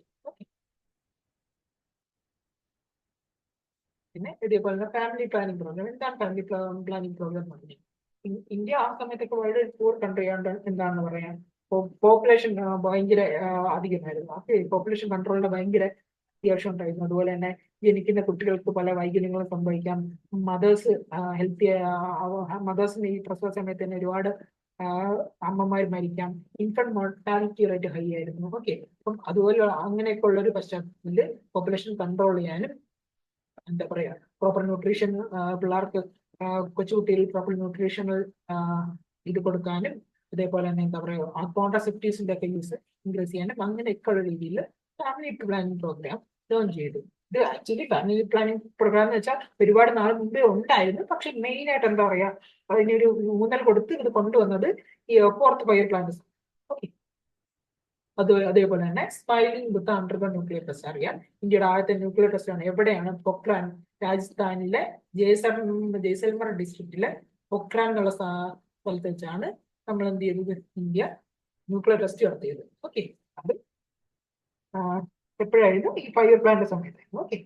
പിന്നെ ഇതേപോലെ ഫാമിലി പ്ലാനിങ് പ്രോഗ്രാം. എന്താണ് ഫാമിലി പ്ലാനിങ് പ്രോഗ്രാം എന്ന് പറഞ്ഞാൽ, ഇന്ത്യ ആ സമയത്തൊക്കെ വളരെ പൂർ കൺട്രി ആണ്. എന്താണെന്ന് പറയാൻ, പോപ്പുലേഷൻ ഭയങ്കര അധികമായിരുന്നു. ആ പോപ്പുലേഷൻ കൺട്രോളിന്റെ ഭയങ്കര അത്യാവശ്യം ഉണ്ടായിരുന്നു. അതുപോലെ തന്നെ ജനിക്കുന്ന കുട്ടികൾക്ക് പല വൈകല്യങ്ങളും സംഭവിക്കാം. മദേഴ്സിന് ഈ പ്രസവ സമയത്ത് തന്നെ ഒരുപാട് അമ്മമാർ മരിക്കാം. ഇൻഫന്റ് മോർട്ടാലിറ്റി റേറ്റ് ഹൈ ആയിരുന്നു. ഓക്കെ, അപ്പം അതുപോലെ അങ്ങനെയൊക്കെ ഉള്ള ഒരു പശ്ചാത്തലത്തിൽ പോപ്പുലേഷൻ കൺട്രോൾ ചെയ്യാനും എന്താ പറയാ പ്രോപ്പർ ന്യൂട്രീഷൻ പിള്ളേർക്ക് കൊച്ചുകുട്ടിയിൽ പ്രോപ്പർ ന്യൂട്രീഷണൽ ഇത് കൊടുക്കാനും അതേപോലെ തന്നെ എന്താ പറയുക കോൺട്രാസെപ്റ്റീവ്സിന്റെ ഒക്കെ യൂസ് ഇൻക്രീസ് ചെയ്യാനും അങ്ങനെയൊക്കെ ഉള്ള രീതിയിൽ ഫാമിലി പ്ലാനിങ് പ്രോഗ്രാം ലോഞ്ച് ചെയ്തു. ഇത് ആക്ച്വലി ഫാമിലി പ്ലാനിങ് പ്രോഗ്രാം എന്ന് വെച്ചാൽ ഒരുപാട് നാൾ മുമ്പേ ഉണ്ടായിരുന്നു. പക്ഷെ മെയിൻ ആയിട്ട് എന്താ പറയാ, അതിനൊരു ഊന്നൽ കൊടുത്ത് ഇത് കൊണ്ടുവന്നത് ഈ ഫോർത്ത് ഫയർ പ്ലാൻ. ഓക്കെ, അതേപോലെ തന്നെ smiling with under the nuclear test. അറിയാം, ഇന്ത്യയുടെ ആദ്യത്തെ ന്യൂക്ലിയർ ടെസ്റ്റ് ആണ് എവിടെയാണ്? പൊക്രാൻ, രാജസ്ഥാനിലെ ജയ്സൽമർ ഡിസ്ട്രിക്റ്റിലെ പൊക്രാൻ എന്നുള്ള സ്ഥലത്ത് വെച്ചാണ് നമ്മൾ എന്ത് ചെയ്തത്? ഇന്ത്യ ന്യൂക്ലിയർ ടെസ്റ്റ് നടത്തിയത്. ഓക്കെ, അത് എപ്പോഴായിരുന്നു? ഈ ഫയർ പ്ലാന്റിന്റെ സമയത്തായിരുന്നു. ഓക്കെ,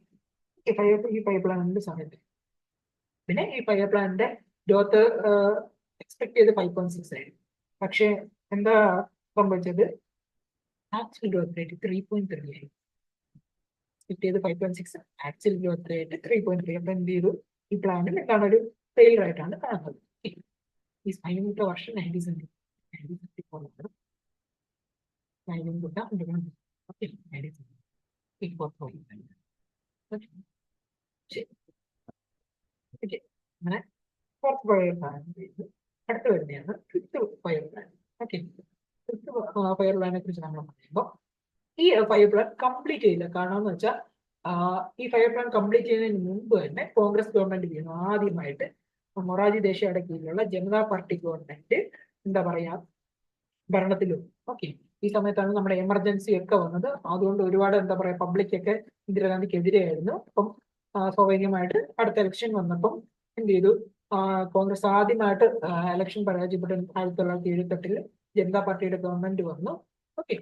ഈ ഫയർ പ്ലാന്റിന്റെ സമയത്ത്. പിന്നെ ഈ ഫയർ പ്ലാന്റിന്റെ ഗ്രോത്ത് എക്സ്പെക്ട് ചെയ്ത് 5.6 ആയിരുന്നു. പക്ഷെ എന്താ സംഭവിച്ചത്? ആക്ച്വൽ ഗ്രോത്ത് റേറ്റ് 3.3 ആയി. എക്സ്പെക്ട് ചെയ്ത് 5.6, ആക്ച്വൽ ഗ്രോത്ത് റേറ്റ് 3.3. അപ്പൊ എന്ത് ചെയ്തു? ഈ പ്ലാനിൽ എന്താണ് ഒരു ഫെയിലർ ആയിട്ടാണ് കാണുന്നത്. ഈ സ്പൈനിന്റെ വർഷം 1974. അങ്ങനെ ഫോർത്ത് ഫയർ പ്ലാൻ ചെയ്തു. അടുത്ത് വരുന്നതാണ് fifth year plan. Okay, fifth year പ്ലാനെ കുറിച്ച് നമ്മൾ പറയുമ്പോൾ ഈ ഫയർ പ്ലാൻ കംപ്ലീറ്റ് ചെയ്യില്ല. കാരണം എന്ന് വെച്ചാൽ ഈ ഫയർ പ്ലാൻ കംപ്ലീറ്റ് ചെയ്യുന്നതിന് മുമ്പ് തന്നെ കോൺഗ്രസ് ഗവൺമെന്റ് വീണു. ആദ്യമായിട്ട് മൊറാർജി ദേശായിയുടെ കീഴിലുള്ള ജനതാ പാർട്ടി ഗവൺമെന്റ് എന്താ പറയാ ഭരണത്തിലും. ഓക്കെ, ഈ സമയത്താണ് നമ്മുടെ എമർജൻസി ഒക്കെ വന്നത്. അതുകൊണ്ട് ഒരുപാട് എന്താ പറയാ പബ്ലിക് ഒക്കെ ഇന്ദിരാഗാന്ധിക്കെതിരെയായിരുന്നു. അപ്പം സ്വാഭാവികമായിട്ട് അടുത്ത ഇലക്ഷൻ വന്നപ്പം എന്ത് ചെയ്തു? കോൺഗ്രസ് ആദ്യമായിട്ട് ഇലക്ഷൻ പരാജയപ്പെട്ട 1978 ജനതാ പാർട്ടിയുടെ ഗവൺമെന്റ് വന്നു. ഓക്കെ,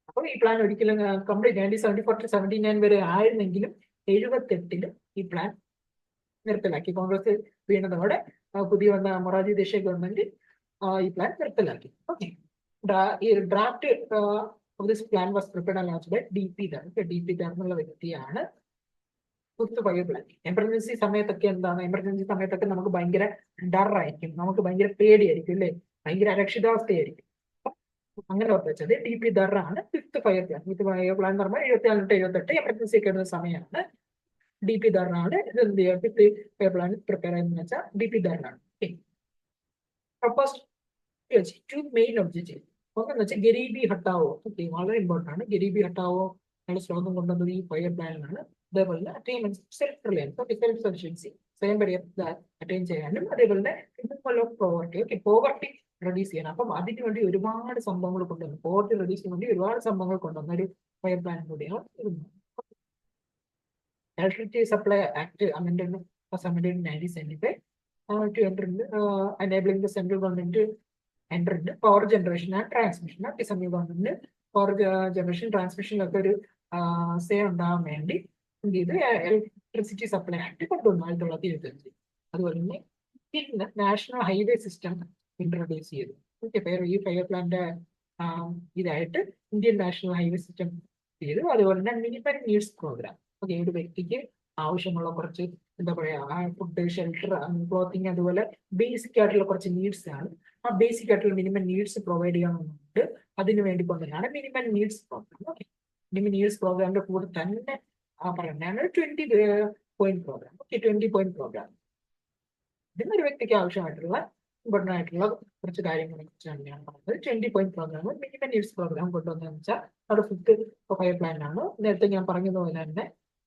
അപ്പോൾ ഈ പ്ലാൻ ഒരിക്കലും കംപ്ലീറ്റ് 1974-79 വരെ ആയിരുന്നെങ്കിലും 78 ഈ പ്ലാൻ നിർത്തലാക്കി. കോൺഗ്രസ് വീണതോടെ പുതിയ വന്ന മൊറാർജി ദേശായി ഗവൺമെന്റ് ഈ പ്ലാൻ നിർത്തലാക്കി. ഓക്കെ, ഈ draft of this plan was prepared and launched by DP Dhar. DP Dhar എന്നുള്ള വ്യക്തിയാണ് ഫിഫ്ത്ത് ഫയർ പ്ലാൻ. എമർജൻസി സമയത്തൊക്കെ എന്താണ്? എമർജൻസി സമയത്തൊക്കെ നമുക്ക് ഭയങ്കര ഡറായിരിക്കും, നമുക്ക് ഭയങ്കര പേടിയായിരിക്കും അല്ലേ, ഭയങ്കര അരക്ഷിതാവസ്ഥയായിരിക്കും. അങ്ങനെ വെച്ചത് DP ധർ ആണ് fifth year plan. Fifth year plan എന്ന് പറഞ്ഞാൽ 74-78 എമർജൻസി ഒക്കെ ഇടുന്ന സമയമാണ്. DP ധർ ആണ് ഇത് എന്ത് ചെയ്യുക? ഫിഫ്ത്ത് ഫയർ പ്ലാൻ പ്രിപ്പയർ ചെയ്യുന്ന വെച്ചാൽ DP ധർ ആണ്. Proposed 2 main objective. ഒന്നെന്ന് വെച്ചാൽ ഗരീബി ഹട്ടാവോ. ഓക്കെ, വളരെ ഇമ്പോർട്ടൻ്റ് ആണ്. ഗരീബി ഹട്ടാവോ എന്നുള്ള ശ്ലോകം കൊണ്ടുവന്നത് ഈ ഫയർ പ്ലാനിലാണ്. അതേപോലെ attainment self Reliance. Okay, self sufficiency, സ്വയം പര്യാപ്തത അറ്റൈൻ ചെയ്യാനും, അതേപോലെ removal of poverty. Okay, poverty reduce ചെയ്യണം. അപ്പം അതിന് വേണ്ടി ഒരുപാട് സംഭവങ്ങൾ കൊണ്ടുവന്നു. പോവർട്ടി റെഡ്യൂസ് ചെയ്യാൻ വേണ്ടി ഒരുപാട് സംഭവങ്ങൾ കൊണ്ടുവന്ന ഒരു ഫയർ പ്ലാൻ കൂടിയാണ് ഇരുന്നത്. Electricity supply act amended was amended in 1975 to enter enabling the central government to enter into power generation and transmission. ഒക്കെ സെൻട്രൽ ഗവൺമെന്റ് പവർ ജനറേഷൻ ട്രാൻസ്മിഷനിലൊക്കെ ഒരു സേ ഉണ്ടാകാൻ വേണ്ടി എന്ത് ചെയ്ത് ഇലക്ട്രിസിറ്റി സപ്ലൈ ആക്ട് കൊണ്ടുവന്നു 1975. അതുപോലെ തന്നെ നാഷണൽ ഹൈവേ സിസ്റ്റം ഇൻട്രൊഡ്യൂസ് ചെയ്തു. ഓക്കെ, ഈ ഫയർ പ്ലാന്റ് ഇതായിട്ട് ഇന്ത്യൻ നാഷണൽ ഹൈവേ സിസ്റ്റം ചെയ്തു. അതുപോലെ തന്നെ മിനിമം നീഡ്സ് പ്രോഗ്രാം. ഓക്കെ, ഒരു വ്യക്തിക്ക് ആവശ്യമുള്ള കുറച്ച് എന്താ പറയാ ഫുഡ്, ഷെൽട്ടർ, ക്ലോത്തിങ്, അതുപോലെ ബേസിക് ആയിട്ടുള്ള കുറച്ച് നീഡ്സ് ആണ്. ആ ബേസിക് ആയിട്ടുള്ള മിനിമം നീഡ്സ് പ്രൊവൈഡ് ചെയ്യണമെന്നുണ്ട്. അതിന് വേണ്ടി കൊണ്ടുവരാണ് minimum needs programme. Okay, minimum needs പ്രോഗ്രാമിന്റെ കൂടെ തന്നെ പറയുന്നതാണ് 20 point programme. Okay, 20 point programme. ഇതിന് ഒരു വ്യക്തിക്ക് ആവശ്യമായിട്ടുള്ള ഇമ്പോർട്ടൻ്റ് ആയിട്ടുള്ള കുറച്ച് കാര്യങ്ങളെ കുറിച്ചാണ് ഞാൻ പറഞ്ഞത്. 20 point programme, minimum needs programme കൊണ്ടുവന്നതെന്ന് വെച്ചാൽ അവിടെ ഫിഫ്ത്ത് ഫയർ പ്ലാനാണ്. നേരത്തെ ഞാൻ പറഞ്ഞതുപോലെ തന്നെ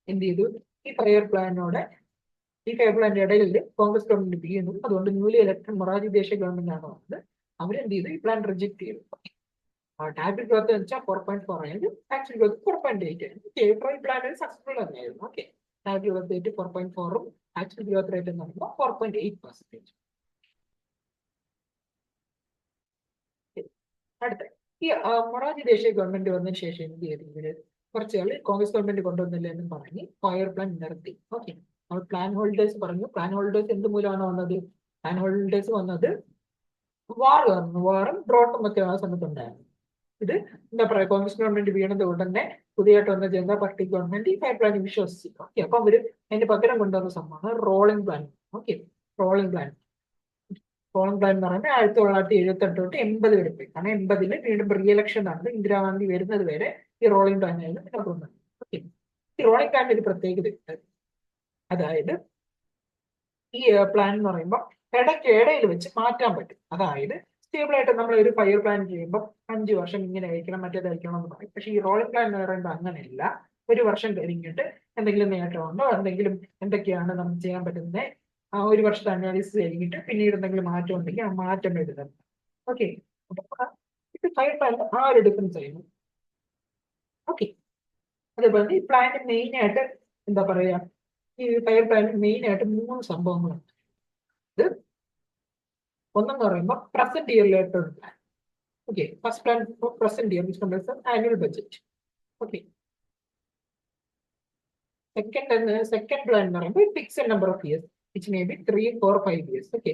എന്ത് ചെയ്തു? ഈ ഫയർ പ്ലാനിന്റെ ഇടയിൽ കോൺഗ്രസ് ഗവൺമെന്റ് വീണു. അതുകൊണ്ട് newly elected Morarji Desai government ആണ് വന്നത്. അവരെന്ത് ചെയ്തു? ഈ പ്ലാൻ റിജക്ട് ചെയ്തു. ടാർഗറ്റ് ഗ്രോത്ത് എന്ന് വെച്ചാൽ 4.4 ആയിരുന്നു, ആക്ച്വൽ ഗ്രോത്ത് 4.8 ആയിരുന്നു. ഈ പ്ലാൻ സക്സസ്ഫുൾ തന്നെയായിരുന്നു. ഓക്കെ, ടാർഗറ്റ് ഗ്രോത്ത് റേറ്റ് 4.4ഉം ആക്ച്വൽ ഗ്രോത്ത് റേറ്റ് എന്ന് പറയുമ്പോൾ 4.8%. അടുത്ത ഈ മൊറാർജി ദേശായി ഗവൺമെന്റ് വന്നതിന് ശേഷം എന്ത് ചെയ്തു? ഇവര് കുറച്ച് കളി കോൺഗ്രസ് ഗവൺമെന്റ് കൊണ്ടുവന്നില്ല എന്ന് പറഞ്ഞ് ഫയർ പ്ലാൻ നിർത്തി. ഓക്കെ, നമ്മൾ പ്ലാൻ ഹോൾഡേഴ്സ് പറഞ്ഞു. പ്ലാൻ ഹോൾഡേഴ്സ് എന്ത് മൂലമാണ് വന്നത്? പ്ലാൻ ഹോൾഡേഴ്സ് വന്നത് വാറും ഡ്രോട്ടും ഒക്കെ ആ സമയത്ത് ഉണ്ടായിരുന്നു. ഇത് എന്താ പറയാ കോൺഗ്രസ് ഗവൺമെന്റ് വീണത് ഉടനെ പുതിയതായിട്ട് വന്ന ജനതാ പാർട്ടി ഗവൺമെന്റ് ഈ ഫയർ പ്ലാൻ വിശ്വസിച്ചു. ഓക്കെ, അപ്പൊ അവര് അതിന്റെ പകരം കൊണ്ടുവന്ന സംഭവമാണ് rolling plan. Okay, rolling plan എന്ന് പറഞ്ഞാൽ 1978 തൊട്ട് 80 വരെ പോയി. കാരണം 80 വീണ്ടും റീ ഇലക്ഷൻ നടന്നു. ഇന്ദിരാഗാന്ധി വരുന്നത് വരെ ഈ റോളിംഗ് പ്ലാൻ ആയിരുന്നു നടക്കുന്നത്. ഓക്കെ, ഈ റോളിംഗ് പ്ലാനിന്റെ ഒരു പ്രത്യേകത ഉണ്ട്. അതായത് ഈ പ്ലാൻ എന്ന് പറയുമ്പോൾ ഇടയിൽ വെച്ച് മാറ്റാൻ പറ്റും. അതായത് സ്റ്റേബിൾ ആയിട്ട് നമ്മൾ ഒരു ഫയർ പ്ലാൻ ചെയ്യുമ്പോൾ 5 വർഷം ഇങ്ങനെ അയക്കണം, മറ്റേത് അയക്കണം എന്ന് പറയും. പക്ഷെ ഈ റോളിംഗ് പ്ലാൻ എന്ന് പറയുമ്പോൾ അങ്ങനെയല്ല. ഒരു വർഷം കഴിഞ്ഞിട്ട് എന്തെങ്കിലും നേട്ടമുണ്ടോ, എന്തൊക്കെയാണ് നമുക്ക് ചെയ്യാൻ പറ്റുന്നത്, ആ ഒരു വർഷത്തെ അനാലിസിസ് കഴിഞ്ഞിട്ട് പിന്നീട് എന്തെങ്കിലും മാറ്റം ഉണ്ടെങ്കിൽ ആ മാറ്റം എഴുതണം. ഓക്കെ, അപ്പൊ ഇത് ഫയർ പ്ലാൻ ആ ഒരു ഡിഫറൻസ് ആയിരുന്നു. ഓക്കെ, അതേപോലെ ഈ പ്ലാന്റ് മെയിൻ ആയിട്ട് എന്താ പറയാ, ഈ ഫയർ പ്ലാന്റ് മെയിൻ ആയിട്ട് 3 സംഭവങ്ങളുണ്ട്. ഇത് ഒന്നെന്ന് പറയുമ്പോൾ present year related plan. Okay, first plan for present year which completes annual budget. Okay, second plan എന്ന് പറയുമ്പോൾ fixed number of years which may be 3, 4, 5 years. Okay,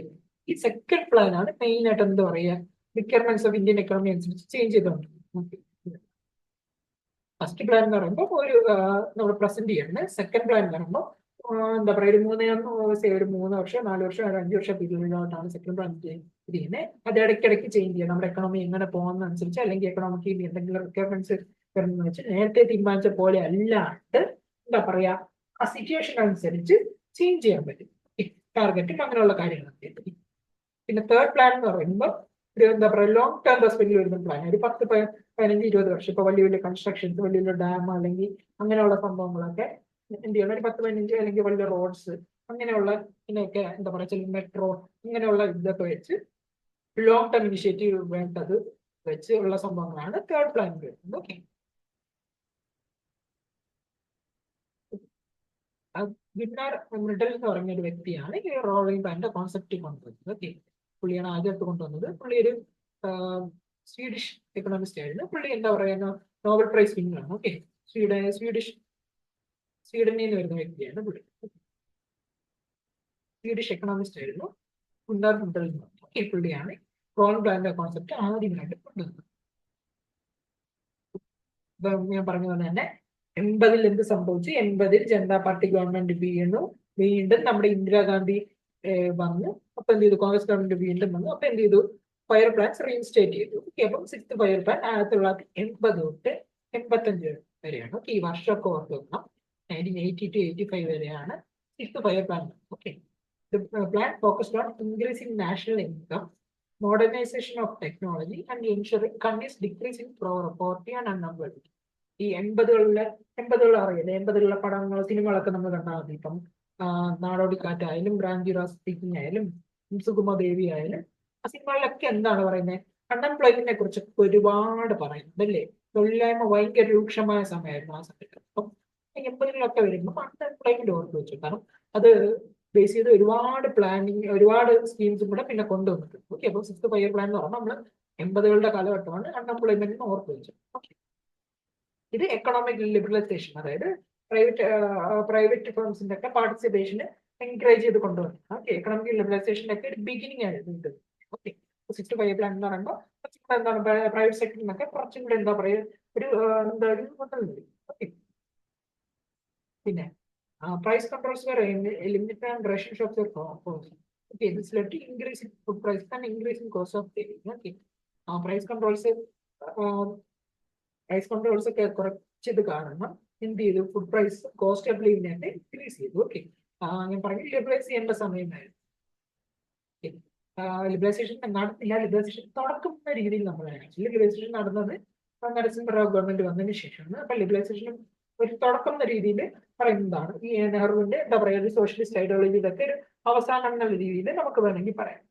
ഈ സെക്കൻഡ് പ്ലാൻ ആണ് main ആയിട്ട് എന്താ പറയുക, റിക്വയർമെന്റ്സ് ഓഫ് ഇന്ത്യൻ എക്കണോമി അനുസരിച്ച് change ചെയ്തുകൊണ്ടിരിക്കുന്നത്. First plan എന്ന് പറയുമ്പോൾ നമ്മുടെ പ്രസന്റ് ഇയറിന്, സെക്കൻഡ് പ്ലാൻ എന്ന് പറയുമ്പോൾ എന്താ പറയുക, ഒരു 3 വർഷം, 4 വർഷം, ഒരു 5 വർഷം പീരീഡിലോട്ടാണ് സെക്കൻഡ് പ്ലാൻ ചെയ്യുന്നത്. അത് ഇടയ്ക്കിടയ്ക്ക് ചേഞ്ച് ചെയ്യണം, നമ്മുടെ എക്കണോമി എങ്ങനെ പോകുന്നതനുസരിച്ച്, അല്ലെങ്കിൽ എക്കണോമിക്ക് എന്തെങ്കിലും റിക്വയർമെന്റ്സ് വരുന്നതെന്ന് വെച്ച് നേരത്തെ തീരുമാനിച്ച പോലെ അല്ലാണ്ട് എന്താ പറയാ, ആ സിറ്റുവേഷൻ അനുസരിച്ച് ചേഞ്ച് ചെയ്യാൻ പറ്റും ടാർഗറ്റും അങ്ങനെയുള്ള കാര്യങ്ങളൊക്കെ. പിന്നെ തേർഡ് പ്ലാൻ എന്ന് പറയുമ്പോൾ ഒരു എന്താ പറയുക, ലോങ് ടേം പെർസ്പെക്റ്റീവ് വരുന്ന പ്ലാൻ, ഒരു 10, 15, 20 വർഷം. ഇപ്പൊ വലിയ വലിയ കൺസ്ട്രക്ഷൻസ്, വലിയ വലിയ ഡാം അല്ലെങ്കിൽ അങ്ങനെയുള്ള സംഭവങ്ങളൊക്കെ എന്ത് ചെയ്യണം, ഒരു 10, 15, അല്ലെങ്കിൽ വലിയ റോഡ്സ് അങ്ങനെയുള്ള ഇതിനൊക്കെ എന്താ പറയുക, ചില മെട്രോ ഇങ്ങനെയുള്ള ഇതൊക്കെ വെച്ച് ലോങ് ടേം ഇനിഷ്യേറ്റീവ് വേണ്ടത് വെച്ച് ഉള്ള സംഭവങ്ങളാണ് തേർഡ് പ്ലാൻ വരുന്നത്. ഓക്കെ, ഗിന്നാർ മിഡൽ എന്ന് പറഞ്ഞ ഒരു വ്യക്തിയാണ് ഈ റോളിംഗ് പ്ലാന്റെ കോൺസെപ്റ്റ് കൊണ്ടുവന്നത്. ഓക്കെ, പുള്ളിയാണ് ആദ്യമായിട്ട് കൊണ്ടുവന്നത്. പുള്ളി ഒരു സ്വീഡിഷ് എക്കണോമിസ്റ്റ് ആയിരുന്നു. പുള്ളി എന്താ പറയുക, നോബൽ പ്രൈസ് വിന്നറാണ്. ഓക്കെ, സ്വീഡനിൽ നിന്ന് വരുന്ന വ്യക്തിയാണ് പുള്ളി. സ്വീഡിഷ് എക്കണോമിസ്റ്റ് ആയിരുന്നു ഗുന്നാർ മിഡൽ. ഓക്കെ, പുള്ളിയാണ് റോളിംഗ് പ്ലാന്റെ കോൺസെപ്റ്റ് ആദ്യമായിട്ട് കൊണ്ടുവന്നത്. ഞാൻ പറഞ്ഞ പോലെ തന്നെ 80-ൽ എന്ത് സംഭവിച്ചു, 80-ൽ ജനതാ പാർട്ടി ഗവൺമെന്റ് വീണ്ടും നമ്മുടെ ഇന്ദിരാഗാന്ധി വന്നു. അപ്പൊ എന്ത് ചെയ്തു, കോൺഗ്രസ് ഗവൺമെന്റ് വീണ്ടും വന്നു. അപ്പൊ എന്ത് ചെയ്തു, ഫയർ പ്ലാൻസ് റീഇൻസ്റ്റേറ്റ് ചെയ്തു. അപ്പം 6th ഫയർ പ്ലാൻ 1980 തൊട്ട് 85 വരെയാണ്. ഓക്കെ, ഈ വർഷമൊക്കെ ഓർത്ത് വെക്കണം. 1980 to 85 വരെയാണ് 6th fire plan. Okay, plan focused on increasing national income, modernization of technology and ensuring countries decrease in poverty and unemployment. ഈ 80-കളിൽ അറിയില്ല, 80-ലുള്ള പടങ്ങൾ, സിനിമകളൊക്കെ നമ്മൾ കണ്ടാൽ മതി. ഇപ്പം നാടോടിക്കാറ്റായാലും, റാംജിറാസ് സ്പീക്കിംഗ് ആയാലും, സുകുമദേവി ആയാലും, ആ സിനിമകളിലൊക്കെ എന്താണ് പറയുന്നത്, അൺഎംപ്ലോയ്മെന്റിനെ കുറിച്ച് ഒരുപാട് പറയുന്നുണ്ട് അല്ലേ. തൊഴിലില്ലായ്മ ഭയങ്കര രൂക്ഷമായ സമയമായിരുന്നു ആ സമയത്ത്. അപ്പം 80-കളിലൊക്കെ വരുമ്പോൾ അൺഎംപ്ലോയ്മെന്റ് ഓർത്ത് വെച്ചു. കാരണം അത് ബേസ് ചെയ്ത് ഒരുപാട് പ്ലാനിങ്, ഒരുപാട് സ്കീംസും കൂടെ പിന്നെ കൊണ്ടുവന്നിട്ടുണ്ട്. ഓക്കെ, അപ്പോൾ 6th ഫയർ പ്ലാൻ എന്ന് പറഞ്ഞാൽ നമ്മൾ 80-കളുടെ കാലഘട്ടമാണ് അൺഎംപ്ലോയ്മെന്റിന് ഓർത്ത് വെച്ചത്. ഓക്കെ, ഇത് എക്കണോമിക് ലിബറലൈസേഷൻ, അതായത് പ്രൈവറ്റ് ഫേംസിന്റെ ഒക്കെ പാർട്ടിസിപ്പേഷന് എൻകറേജ് ചെയ്ത് കൊണ്ടുവന്നു. ഓക്കെ, എക്കണോമിക് ലിബറലൈസേഷന്റെ ഒക്കെ ഒരു ബിഗിനിങ് ആയിരുന്നു ഇത്. ഓക്കെ, 6th ഫയർ പ്ലാൻ എന്ന് പറയുമ്പോൾ എന്താണ്, പ്രൈവറ്റ് സെക്ടറിനൊക്കെ കുറച്ചും കൂടെ എന്താ പറയുക, ഒരു മുതൽ മതി. ഓക്കെ, പിന്നെ price controls were limited and ration shops were closed. Okay, this led to increase in food prices and increase in cost of living. Okay, price controls ഒക്കെ കുറച്ചത് കാരണം എന്ത് ചെയ്തു, ഫുഡ് പ്രൈസ്, കോസ്റ്റ് ഓഫ് ലിവിങ്ങിനെ increase ചെയ്തു. Okay, ഞാൻ പറഞ്ഞു liberalise ചെയ്യേണ്ട സമയമായിരുന്നു. ലിബറലൈസേഷൻ നടന്നില്ല, ലിബറലൈസേഷൻ തുടക്കുന്ന രീതിയിൽ നമ്മളാണ്. ആക്ച്വലി ലിബറലൈസേഷൻ നടന്നത് നരസിംഹറാവ് ഗവൺമെന്റ് വന്നതിന് ശേഷമാണ്. അപ്പൊ ലിബറലൈസേഷൻ ഒരു തുടക്കുന്ന രീതിയിൽ പറയുന്നതാണ് ഈ നെഹ്റുവിന്റെ എന്താ പറയുക, ഒരു സോഷ്യലിസ്റ്റ് ഐഡിയോളജി, ഇതൊക്കെ ഒരു അവസാനം എന്നുള്ള രീതിയിൽ നമുക്ക് വേണമെങ്കിൽ പറയാം.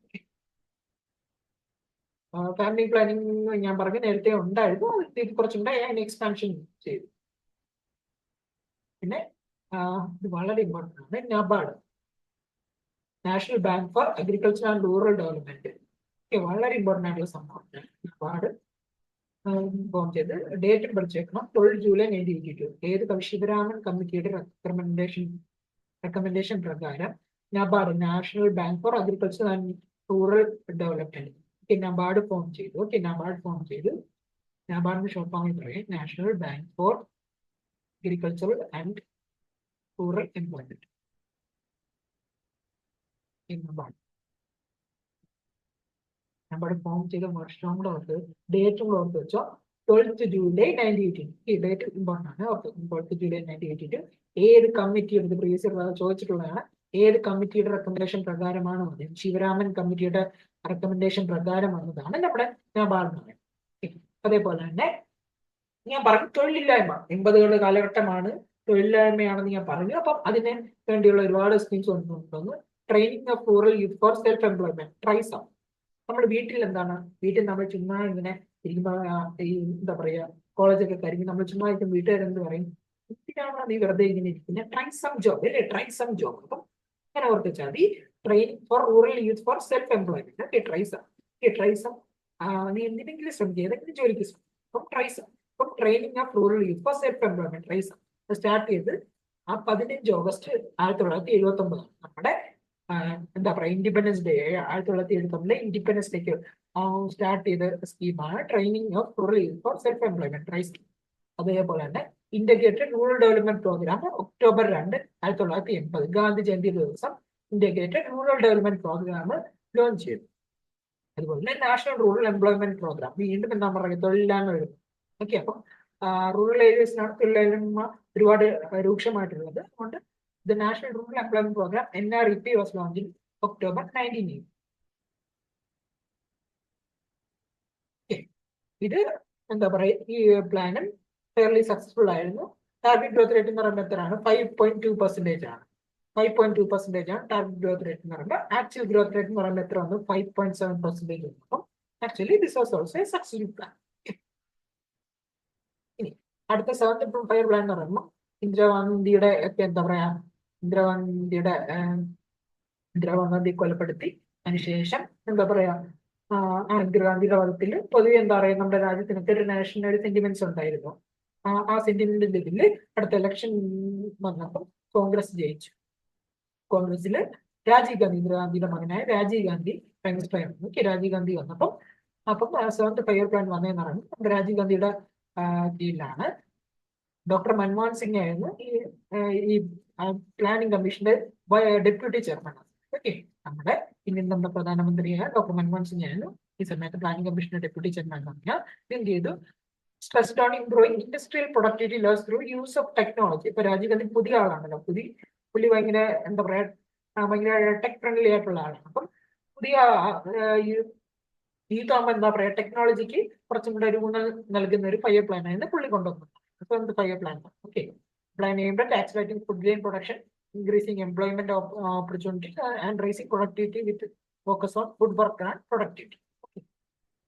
ഫാമിലി പ്ലാനിങ് ഞാൻ പറഞ്ഞു നേരത്തെ ഉണ്ടായിരുന്നു, ഇത് കുറച്ചും കൂടെ അതിന് എക്സ്പാൻഷൻ ചെയ്തു. പിന്നെ ഇത് വളരെ ഇമ്പോർട്ടൻ്റ് ആണ്, NABARD, national bank for agriculture and rural development. വളരെ ഇമ്പോർട്ടൻ്റ് ആയിട്ടുള്ള സംഭവമാണ് നബാർഡ് ഫോം ചെയ്ത്. ഡേറ്റും പഠിച്ചേക്കണം, 12 ജൂലൈ 1982. ഏത് ശിവരാമൻ കമ്മിറ്റിയുടെ റെക്കമെൻഡേഷൻ പ്രകാരം NABARD, national bank for agriculture and rural development, NABARD form ചെയ്തു. ഓക്കെ, നബാർഡ് ഫോം ചെയ്ത്, നബാർഡിന്റെ ഷോർട്ട് ഫോമിൽ പറയും national bank for agricultural and rural employment. NABARD form ചെയ്ത വർഷവും കൂടെ ഓർത്ത്, ഡേറ്റും കൂടെ ഓർത്ത് വെച്ചോ, 12th ജൂലൈ 1982. ഈ ഡേറ്റ് ഇമ്പോർട്ടൻ്റ് ആണ്. Okay, 12th July 1982. ഏത് കമ്മിറ്റിയുടെ, പ്രീവിയസ് ചോദിച്ചിട്ടുള്ളതാണ്, ഏത് കമ്മിറ്റിയുടെ റെക്കമെൻഡേഷൻ പ്രകാരമാണ് വന്നത്? ശിവരാമൻ കമ്മിറ്റിയുടെ റെക്കമെൻഡേഷൻ പ്രകാരം വന്നതാണ് നമ്മുടെ നബാർഡ് നയം. അതേപോലെ തന്നെ ഞാൻ പറഞ്ഞു തൊഴിലില്ലായ്മ 80കളുടെ കാലഘട്ടമാണ്, തൊഴിലില്ലായ്മയാണെന്ന് ഞാൻ പറഞ്ഞു. അപ്പം അതിന് വേണ്ടിയുള്ള ഒരുപാട് സ്കീംസ് കൊണ്ടുവന്നു. Training of rural youth for self employment, TRYSEM. നമ്മൾ വീട്ടിൽ എന്താണ്, വീട്ടിൽ നമ്മൾ ചുമ്മാ ഇങ്ങനെ ഇരിക്കുമ്പോൾ ഈ എന്താ പറയാ കോളേജൊക്കെ കഴിഞ്ഞ് നമ്മൾ ചുമ്മാ ഇരിക്കും, വീട്ടുകാരെന്ത് പറയും, എന്തിനാണ് നീ വെറുതെ ഇങ്ങനെ ഇരിക്കുന്നത്, ട്രൈ സം ജോബ് അല്ലേ, ട്രൈ സം ജോബ്. അപ്പം അങ്ങനെ ഓർത്തിച്ചാൽ മതി, training for rural youth for self employment. Okay, TRYSEM. TRYSEM നീ എന്തിനെങ്കിലും ശ്രമിക്കുക, ഏതെങ്കിലും ജോലിക്ക് ശ്രമിക്കും. അപ്പം ട്രൈസം, അപ്പം training of rural youth for self employment, TRYSEM start ചെയ്ത് ആ 15 ഓഗസ്റ്റ് 1979 നമ്മുടെ എന്താ പറയുക ഇൻഡിപെൻഡൻസ് ഡേ, 1979 ഇൻഡിപെൻഡൻസ് ഡേക്ക് സ്റ്റാർട്ട് ചെയ്ത സ്കീമാണ് training of rural youth for self employment, try scheme. അതേപോലെ തന്നെ integrated rural development programme October 2, 1980 Gandhi Jayanti ദിവസം integrated rural development programme launch ചെയ്തു. അതുപോലെ തന്നെ നാഷണൽ റൂറൽ എംപ്ലോയ്മെന്റ് പ്രോഗ്രാം, വീണ്ടും എന്താ പറയുക തൊഴിലില്ലായ്മ വരും. ഓക്കെ, അപ്പം റൂറൽ ഏരിയസിനാണ് തൊഴിലില്ലായ്മ ഒരുപാട് രൂക്ഷമായിട്ടുള്ളത്. അതുകൊണ്ട് the national rural employment programme NREP was launch in October 1980. ഇത് എന്താ പറയുക ഈ പ്ലാനും ഫെയർലി സക്സസ്ഫുൾ ആയിരുന്നു. ടാർഗറ്റ് ഗ്രോത്ത് റേറ്റ് എന്ന് പറയുമ്പോൾ എത്രയാണ്, 5.2% ആണ്. 5.2% ആണ് ടാർഗറ്റ് ഗ്രോത്ത് റേറ്റ് എന്ന് പറയുമ്പോൾ. ആക്ച്വൽ ഗ്രോത്ത് റേറ്റ് എന്ന് പറയുമ്പോൾ എത്ര വന്നു, 5.7% വന്നു. അപ്പം actually this was also A successful plan. ഇനി അടുത്ത 7th ഫയർ പ്ലാൻ എന്ന് പറയുമ്പോൾ ഇന്ദിരാഗാന്ധിയുടെ ഒക്കെ എന്താ പറയാ, ഇന്ദിരാഗാന്ധി കൊലപ്പെടുത്തി അതിനുശേഷം എന്താ പറയാ ഇന്ദിരാഗാന്ധിയുടെ വധത്തിൽ പൊതുവെ എന്താ പറയാ നമ്മുടെ രാജ്യത്തിനൊക്കെ ഒരു നാഷണൽ സെന്റിമെന്റ്സ് ഉണ്ടായിരുന്നു. ആ സെന്റിമെന്റിന്റെ ഇതിൽ അടുത്ത ഇലക്ഷൻ വന്നപ്പോൾ കോൺഗ്രസ് ജയിച്ചു. കോൺഗ്രസില് രാജീവ് ഗാന്ധി, ഇന്ദിരാഗാന്ധിയുടെ മകനായ രാജീവ് ഗാന്ധി പ്രൈം മിനിസ്റ്റർ ആയിരുന്നു. രാജീവ് ഗാന്ധി വന്നപ്പം 7th ഫയർ പ്ലാൻ വന്നതെന്ന് പറയുന്നത് രാജീവ് ഗാന്ധിയുടെ കീഴിലാണ്. ഡോക്ടർ മൻമോഹൻ സിംഗ് ആയിരുന്നു ഈ പ്ലാനിംഗ് കമ്മീഷന്റെ ഡെപ്യൂട്ടി ചെയർമാൻ. ഓക്കെ, നമ്മുടെ നമ്മുടെ പ്രധാനമന്ത്രിയായ ഡോക്ടർ മൻമോഹൻ സിംഗ് ആയിരുന്നു ഈ സമയത്ത് പ്ലാനിംഗ് കമ്മീഷന്റെ ഡെപ്യൂട്ടി ചെയർമാൻ. എന്ത് ചെയ്തു, stressed on improving industrial productivity loss through use of technology. ഇപ്പൊ രാജീവ് ഗാന്ധി പുതിയ ആളാണല്ലോ, പുള്ളി ഭയങ്കര എന്താ പറയാ ഭയങ്കര ടെക് ഫ്രണ്ട്ലി ആയിട്ടുള്ള ആളാണ്. അപ്പം പുതിയ യൂത്ത് ആകുമ്പോൾ എന്താ പറയാ ടെക്നോളജിക്ക് കുറച്ചും കൂടെ ഒരു ഊന്നൽ നൽകുന്ന ഒരു ഫയർ പ്ലാൻ ആയിരുന്നു പുള്ളി കൊണ്ടുവന്നത്. Fire plan. Okay, plan aimed at accelerating food grain production, increasing employment opportunities and raising productivity with focus on food work and productivity.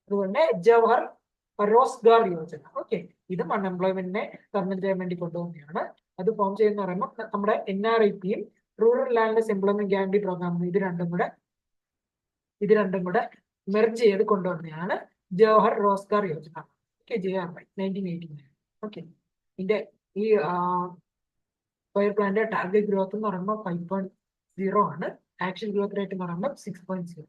അതുപോലെ ജവഹർ റോസ്ഗാർ യോജന. ഓക്കെ, ഇതും അൺഎംപ്ലോയ്മെന്റിനെ തരണം ചെയ്യാൻ വേണ്ടി കൊണ്ടുപോകുന്നതാണ്. അത് ഫോം ചെയ്യുന്ന പറയുമ്പോൾ നമ്മുടെ NREPയും rural landless employment guarantee programme ഇത് രണ്ടും കൂടെ മെർജ് ചെയ്ത് കൊണ്ടുവന്നതാണ് Jawahar Rozgar Yojana. Okay, JRY 1989. Okay, ഇതിന്റെ ഈ ഫയർ പ്ലാന്റെ ടാർഗറ്റ് ഗ്രോത്ത് എന്ന് പറയുമ്പോൾ 5.0 ആണ്. ആക്ച്വൽ ഗ്രോത്ത് റേറ്റ് എന്ന് പറയുമ്പോൾ 6.0.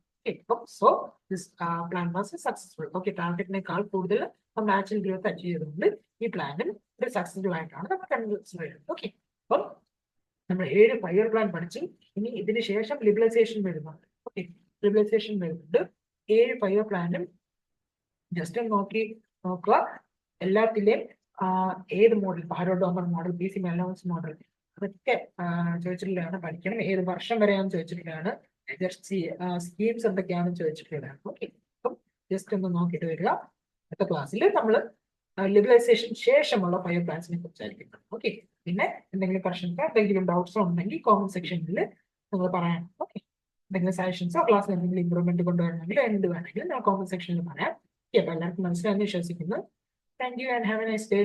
So this plan was successful. Okay, ടാർഗറ്റിനേക്കാൾ കൂടുതൽ നമ്മൾ ആക്ച്വൽ ഗ്രോത്ത് അച്ചീവ് ചെയ്തുകൊണ്ട് ഈ പ്ലാനും ഒരു സക്സസ്ഫുൾ ആയിട്ടാണ് നമ്മൾ കൺസിഡർ ചെയ്യുന്നത്. ഓക്കെ, അപ്പം നമ്മൾ 7 ഫയർ പ്ലാൻ പഠിച്ചു. ഇനി ഇതിന് ശേഷം ലിബറലൈസേഷൻ വരുന്നുണ്ട്. ഓക്കെ, ലിബറലൈസേഷൻ വരുന്നുണ്ട്. 7 ഫയർ പ്ലാനും ജസ്റ്റ് നോക്കുക. എല്ലാത്തിലെയും ഏത് മോഡൽ, പാരോഡോമർ മോഡൽ, PC മെലോൺസ് മോഡൽ, അതൊക്കെ ചോദിച്ചിട്ടുള്ളതാണ്. പഠിക്കണം. ഏത് വർഷം വരെയാണെന്ന് ചോദിച്ചിട്ടുള്ളതാണ്. സ്കീംസ് എന്തൊക്കെയാണെന്ന് ചോദിച്ചിട്ടുള്ളതാണ്. ഓക്കെ, അപ്പം ജസ്റ്റ് ഒന്ന് നോക്കിയിട്ട് വരിക. അടുത്ത ക്ലാസ്സിൽ നമ്മൾ ലിബറലൈസേഷൻ ശേഷമുള്ള ഫയർ പ്ലാൻസിനെ കുറിച്ചായിരിക്കും. ഓക്കെ, പിന്നെ എന്തെങ്കിലും പ്രശ്നമോ എന്തെങ്കിലും ഡൗട്ട്സോ ഉണ്ടെങ്കിൽ കോമന്റ് സെക്ഷനിൽ നിങ്ങൾ പറയണം. ഓക്കെ, എന്തെങ്കിലും സജഷൻസോ ക്ലാസ്സിൽ എന്തെങ്കിലും ഇമ്പ്രൂവ്മെന്റ് കൊണ്ടുവരണമെങ്കിൽ എന്ത് വേണമെങ്കിലും ഞാൻ കോമന്റ് സെക്ഷനിൽ പറയാം. അപ്പൊ എല്ലാവർക്കും മനസ്സിലായെന്ന് വിശ്വസിക്കുന്നു. Thank you and have a nice day.